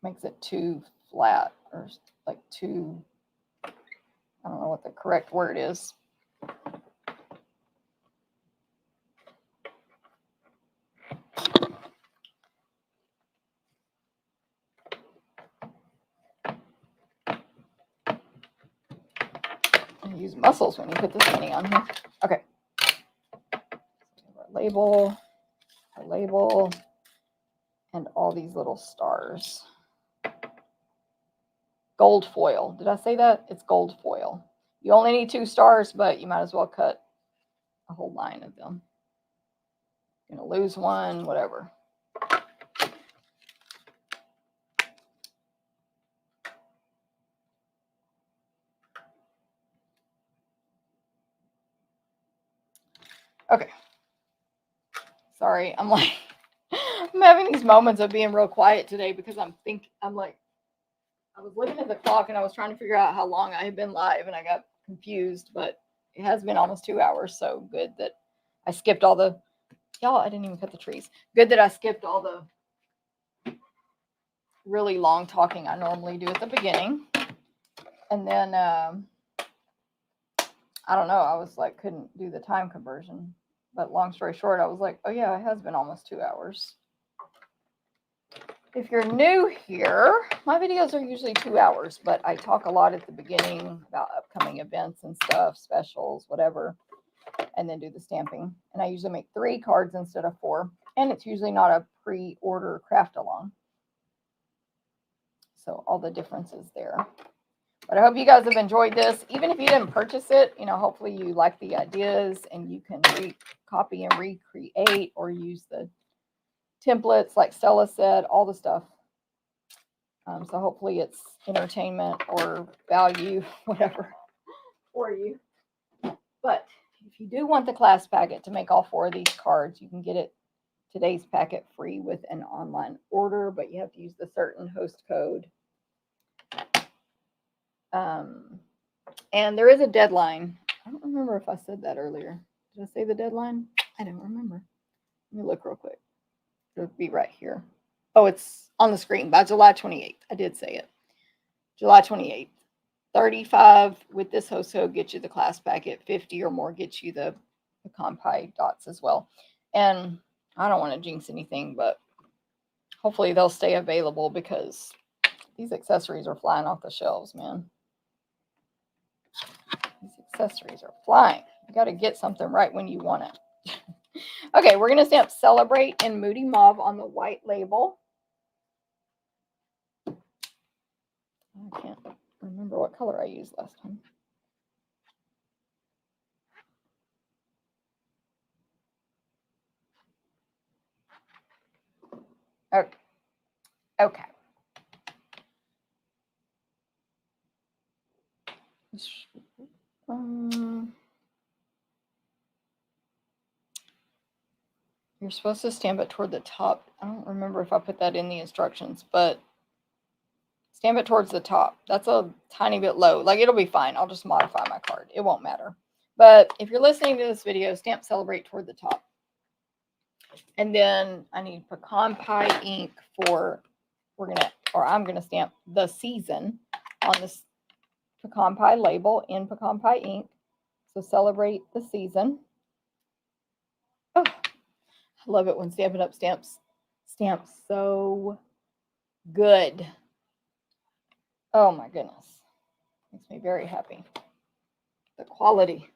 makes it too flat, or like too, I don't know what the correct word is. Use muscles when you put this many on here. Okay. Our label, and all these little stars. Gold foil. Did I say that? It's gold foil. You only need 2 stars, but you might as well cut a whole line of them. You're going to lose one, whatever. Okay. Sorry, I'm having these moments of being real quiet today because I was looking at the clock and I was trying to figure out how long I had been live and I got confused, but it has been almost 2 hours. So good that I skipped all the, y'all, I didn't even cut the trees. Good that I skipped all the really long talking I normally do at the beginning. And then, I don't know, I was like, couldn't do the time conversion. But long story short, I was like, oh yeah, it has been almost 2 hours. If you're new here, my videos are usually 2 hours, but I talk a lot at the beginning about upcoming events and stuff, specials, whatever, and then do the stamping. And I usually make 3 cards instead of 4, and it's usually not a pre-order craft along. So all the differences there. But I hope you guys have enjoyed this. Even if you didn't purchase it, you know, hopefully you like the ideas and you can copy and recreate or use the templates like Stella said, all the stuff. So hopefully it's entertainment or value, whatever, for you. But if you do want the class packet to make all 4 of these cards, you can get it today's packet free with an online order, but you have to use the certain host code. And there is a deadline. I don't remember if I said that earlier. Did I say the deadline? I don't remember. Let me look real quick. It'll be right here. Oh, it's on the screen by July 28th. I did say it. July 28th. 35 with this host code gets you the class packet. 50 or more gets you the pecan pie dots as well. And I don't want to jinx anything, but hopefully they'll stay available because these accessories are flying off the shelves, man. These accessories are flying. You got to get something right when you want it. Okay, we're going to stamp Celebrate in Moody Mauve on the white label. I can't remember what color I used last time. Okay. Okay. You're supposed to stamp it toward the top. I don't remember if I put that in the instructions, but stamp it towards the top. That's a tiny bit low. Like, it'll be fine. I'll just modify my card. It won't matter. But if you're listening to this video, stamp Celebrate toward the top. And then I need pecan pie ink for, I'm going to stamp the season on this pecan pie label in pecan pie ink. So Celebrate the season. Oh, I love it when Stampin' Up stamps so good. Oh my goodness. Makes me very happy. The quality.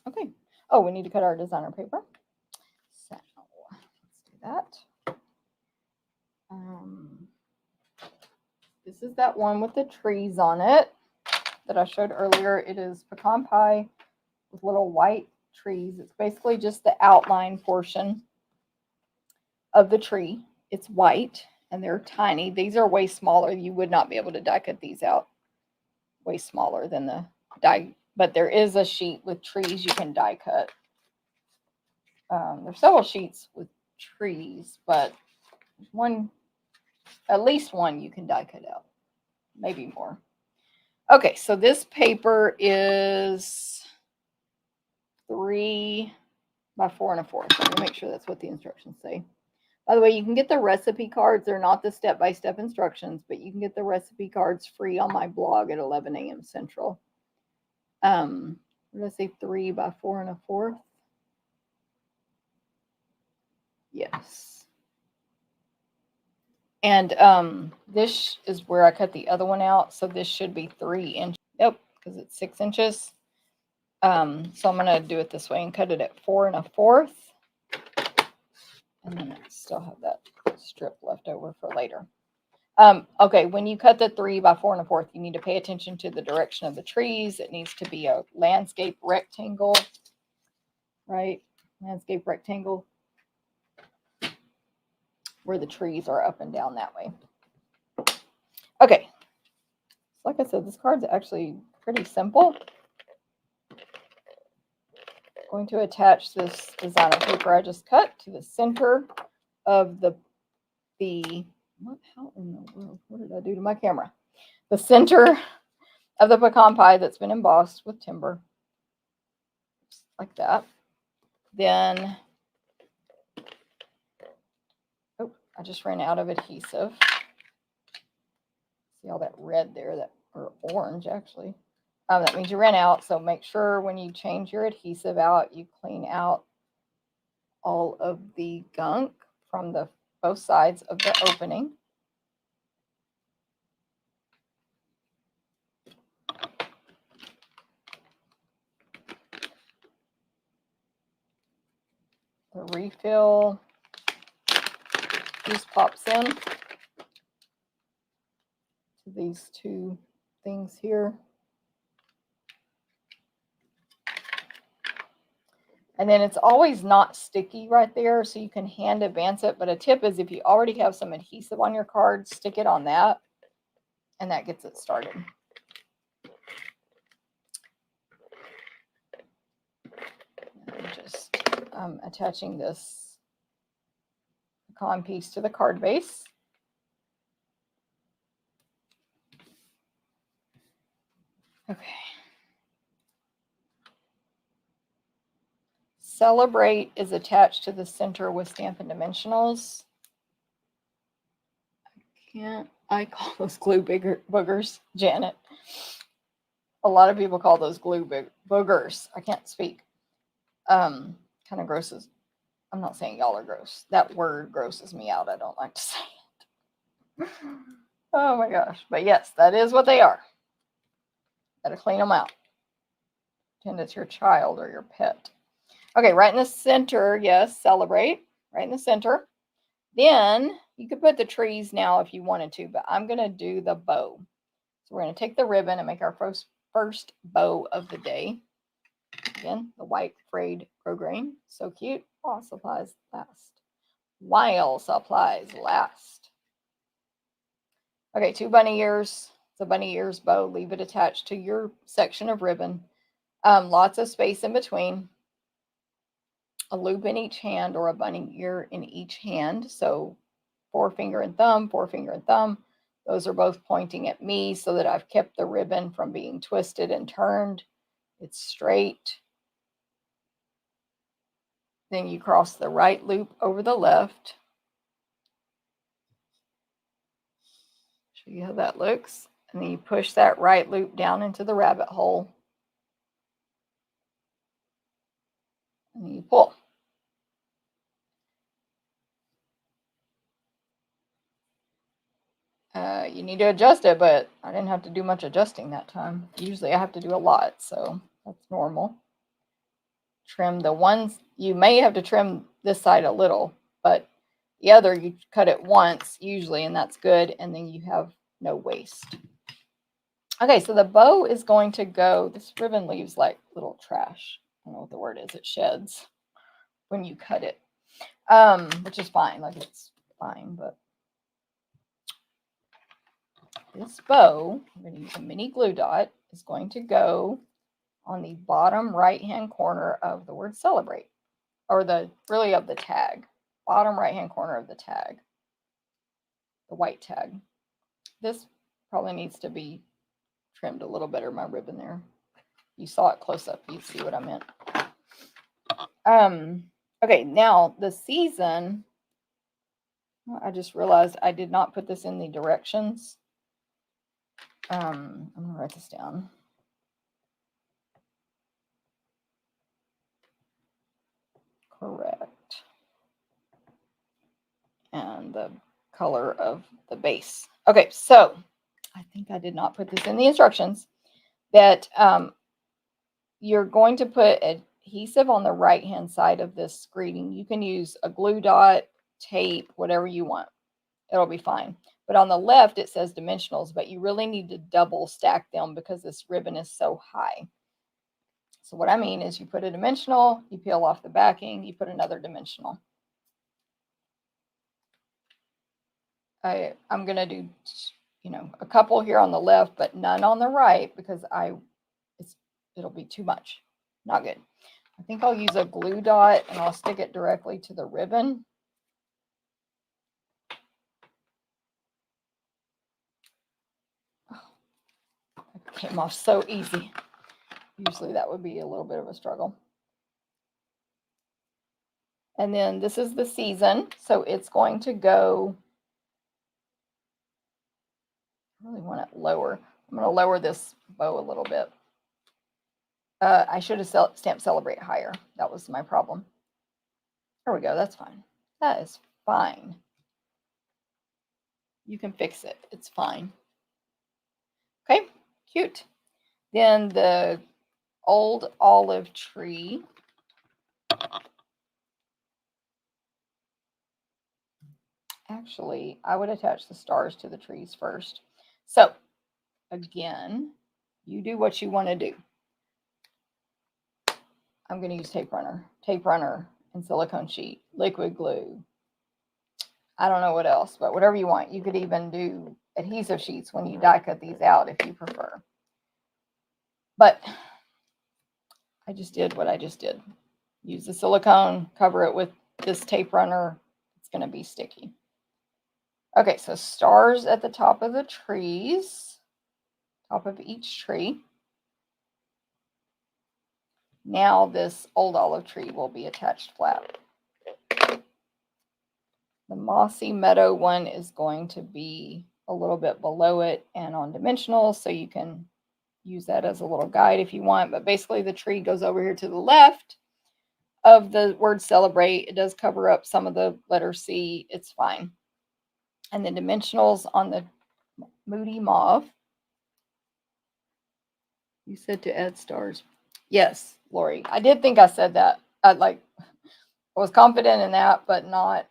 Okay. Oh, we need to cut our designer paper. So let's do that. This is that one with the trees on it that I showed earlier. It is pecan pie with little white trees. It's basically just the outline portion of the tree. It's white and they're tiny. These are way smaller. You would not be able to die cut these out. Way smaller than the die, but there is a sheet with trees you can die cut. There's several sheets with trees, but one, at least one you can die cut out, maybe more. Okay, so this paper is 3 by 4 1/4. Let me make sure that's what the instructions say. By the way, you can get the recipe cards. They're not the step-by-step instructions, but you can get the recipe cards free on my blog at 11 a.m. Central. What did I say? 3 by 4 1/4. Yes. And this is where I cut the other one out. So this should be 3 inches. Yep, because it's 6 inches. So I'm going to do it this way and cut it at 4 1/4. And then I still have that strip left over for later. Okay, when you cut the 3 by 4 1/4, you need to pay attention to the direction of the trees. It needs to be a landscape rectangle, right? Landscape rectangle where the trees are up and down that way. Okay, like I said, this card's actually pretty simple. I'm going to attach this designer paper I just cut to the center of the how in the world, what did I do to my camera? The center of the pecan pie that's been embossed with timber, just like that. Then, oh, I just ran out of adhesive. See all that red there, that or orange actually. That means you ran out. So make sure when you change your adhesive out, you clean out all of the gunk from both sides of the opening. The refill piece pops in to these two things here. And then it's always not sticky right there, so you can hand advance it. But a tip is if you already have some adhesive on your card, stick it on that, and that gets it started. I'm just attaching this pecan piece to the card base. Okay. Celebrate is attached to the center with Stampin' Dimensionals. I call those glue boogers, Janet. A lot of people call those glue boogers. I can't speak. Kind of grosses. I'm not saying y'all are gross. That word grosses me out. I don't like to say it. Oh my gosh. But yes, that is what they are. Gotta clean them out. Pretend it's your child or your pet. Okay, right in the center, yes, celebrate. Right in the center. Then you could put the trees now if you wanted to, but I'm going to do the bow. So we're going to take the ribbon and make our first bow of the day. Again, the white frayed grosgrain. So cute. While supplies last. While supplies last. Okay, 2 bunny ears. It's a bunny ears bow. Leave it attached to your section of ribbon. Lots of space in between. A loop in each hand or a bunny ear in each hand. So forefinger and thumb, forefinger and thumb. Those are both pointing at me so that I've kept the ribbon from being twisted and turned. It's straight. Then you cross the right loop over the left. Show you how that looks. And then you push that right loop down into the rabbit hole. And then you pull. You need to adjust it, but I didn't have to do much adjusting that time. Usually I have to do a lot, so that's normal. Trim the ones, you may have to trim this side a little, but the other you cut it once usually, and that's good, and then you have no waste. Okay, so the bow is going to go, this ribbon leaves like little trash. I don't know what the word is, it sheds when you cut it, which is fine, like it's fine, but this bow, I'm going to use a mini glue dot, is going to go on the bottom right hand corner of the word celebrate. or really of the tag, bottom right hand corner of the tag, the white tag. This probably needs to be trimmed a little better, my ribbon there. You saw it close up, you see what I meant. Okay, now the season, I just realized I did not put this in the directions. I'm going to write this down. Correct. And the color of the base. Okay, so I think I did not put this in the instructions, that you're going to put adhesive on the right hand side of this greeting. You can use a glue dot, tape, whatever you want. It'll be fine. But on the left, it says dimensionals, but you really need to double stack them because this ribbon is so high. So what I mean is you put a dimensional, you peel off the backing, you put another dimensional. I'm going to do, a couple here on the left, but none on the right because it'll be too much. Not good. I think I'll use a glue dot and I'll stick it directly to the ribbon. Oh, it came off so easy. Usually that would be a little bit of a struggle. And then this is the season, so it's going to go, I really want it lower. I'm going to lower this bow a little bit. I should have stamped Celebrate higher. That was my problem. There we go. That's fine. That is fine. You can fix it. It's fine. Okay, cute. Then the old olive tree. Actually, I would attach the stars to the trees first. So, again, you do what you want to do. I'm going to use tape runner, and silicone sheet, liquid glue. I don't know what else, but whatever you want. You could even do adhesive sheets when you die cut these out if you prefer. But I just did what I just did. Use the silicone, cover it with this tape runner. It's going to be sticky. Okay, so stars at the top of the trees, top of each tree. Now this old olive tree will be attached flat. The mossy meadow one is going to be a little bit below it and on dimensional, so you can use that as a little guide if you want. But basically the tree goes over here to the left of the word Celebrate. It does cover up some of the letter C. It's fine. And the dimensionals on the Moody Mauve. You said to add stars. Yes, Lori. I did think I said that. I was confident in that, but not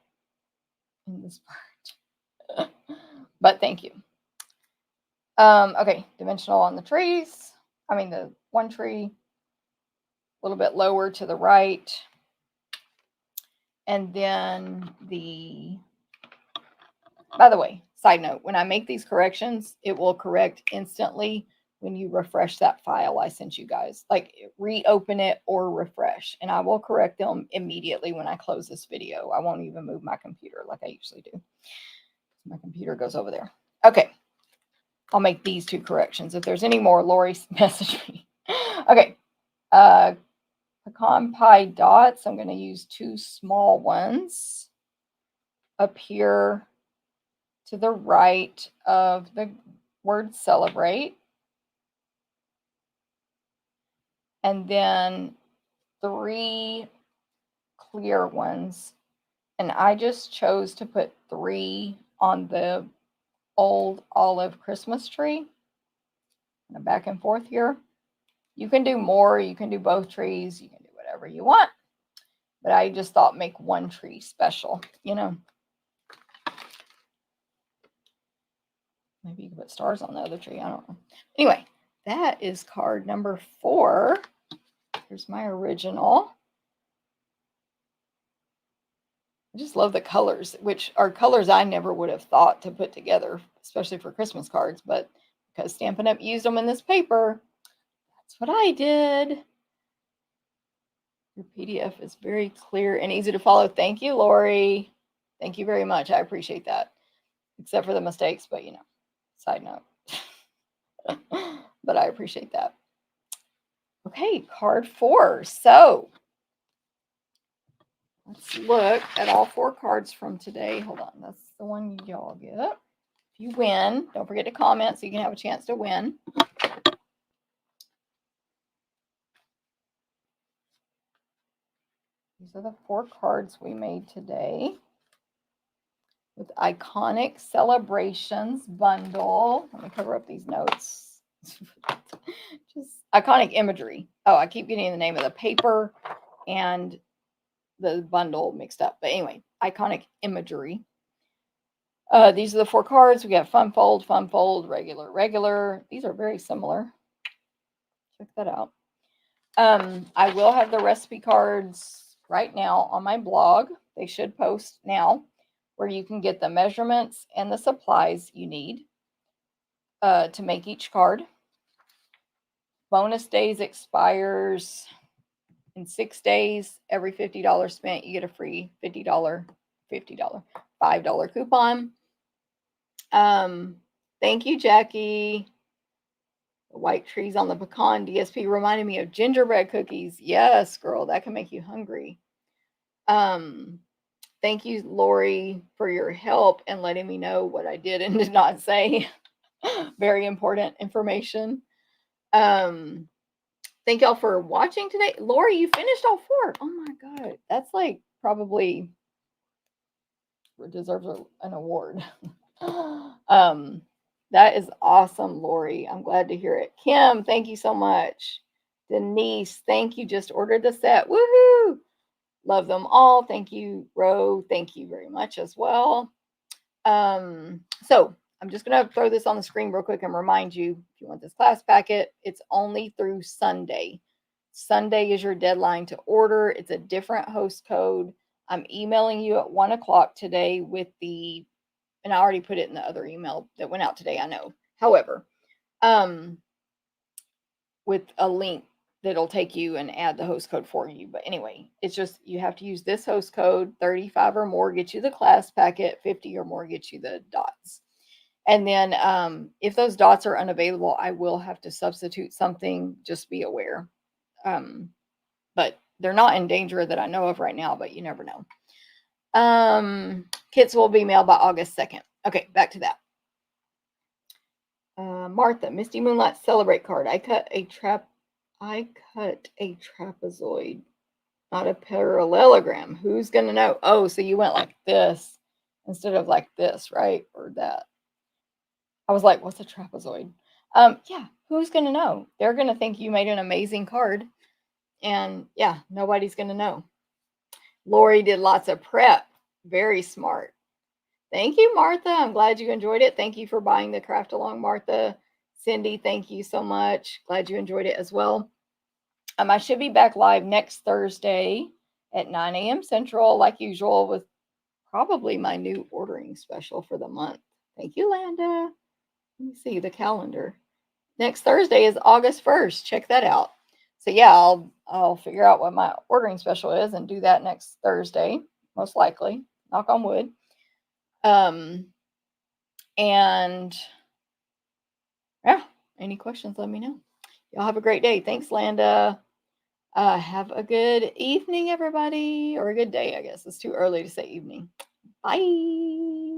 in this part. But thank you. Okay, dimensional on the trees. I mean the one tree. A little bit lower to the right. And then by the way, side note, when I make these corrections, it will correct instantly when you refresh that file I sent you guys. Like reopen it or refresh, and I will correct them immediately when I close this video. I won't even move my computer like I usually do. My computer goes over there. Okay, I'll make these two corrections. If there's any more, Lori, message me. Okay, pecan pie dots. I'm going to use two small ones up here to the right of the word Celebrate. And then 3 clear ones. And I just chose to put 3 on the old olive Christmas tree. And back and forth here. You can do more. You can do both trees. You can do whatever you want. But I just thought make one tree special, Maybe you can put stars on the other tree. I don't know. Anyway, that is card number 4. Here's my original. I just love the colors, which are colors I never would have thought to put together, especially for Christmas cards. But because Stampin' Up! Used them in this paper, that's what I did. Your PDF is very clear and easy to follow. Thank you, Lori. Thank you very much. I appreciate that. Except for the mistakes, but side note. But I appreciate that. Okay, card 4. So let's look at all 4 cards from today. Hold on, that's the one y'all get. If you win, don't forget to comment so you can have a chance to win. These are the 4 cards we made today with Iconic Celebrations Bundle. Let me cover up these notes. Just Iconic Imagery. Oh, I keep getting the name of the paper and the bundle mixed up. But anyway, Iconic Imagery. These are the 4 cards. We got Fun Fold, Regular, Regular. These are very similar. Check that out. I will have the recipe cards right now on my blog. They should post now, where you can get the measurements and the supplies you need to make each card. Bonus days expires in 6 days. Every $50 spent, you get a free $5 coupon. Thank you, Jackie. The white trees on the pecan DSP reminded me of gingerbread cookies. Yes, girl, that can make you hungry. Thank you, Lori, for your help and letting me know what I did and did not say. Very important information. Thank y'all for watching today. Lori, you finished all 4. Oh my God. That's like probably deserves an award. That is awesome, Lori. I'm glad to hear it. Kim, thank you so much. Denise, thank you. Just ordered the set. Woohoo! Love them all. Thank you, Ro. Thank you very much as well. So I'm just going to throw this on the screen real quick and remind you, if you want this class packet, it's only through Sunday. Sunday is your deadline to order. It's a different host code. I'm emailing you at 1 o'clock today with and I already put it in the other email that went out today, I know. However, with a link that'll take you and add the host code for you. But anyway, it's just you have to use this host code. 35 or more gets you the class packet. 50 or more gets you the dots. And then if those dots are unavailable, I will have to substitute something. Just be aware. But they're not in danger that I know of right now, but you never know. Kits will be mailed by August 2nd. Okay, back to that. Martha, Misty Moonlight Celebrate card. I cut a trapezoid, not a parallelogram. Who's gonna know? Oh, so you went like this instead of like this, right? Or that. I was like, what's a trapezoid? Yeah, who's gonna know? They're gonna think you made an amazing card. And yeah, nobody's gonna know. Lori did lots of prep. Very smart. Thank you, Martha. I'm glad you enjoyed it. Thank you for buying the craft along, Martha. Cindy, thank you so much. Glad you enjoyed it as well. I should be back live next Thursday at 9 a.m. Central, like usual, with probably my new ordering special for the month. Thank you, Landa. Let me see the calendar. Next Thursday is August 1st. Check that out. So yeah, I'll figure out what my ordering special is and do that next Thursday, most likely. Knock on wood. And yeah, any questions, let me know. Y'all have a great day. Thanks, Landa. Have a good evening, everybody, or a good day, I guess. It's too early to say evening. Bye.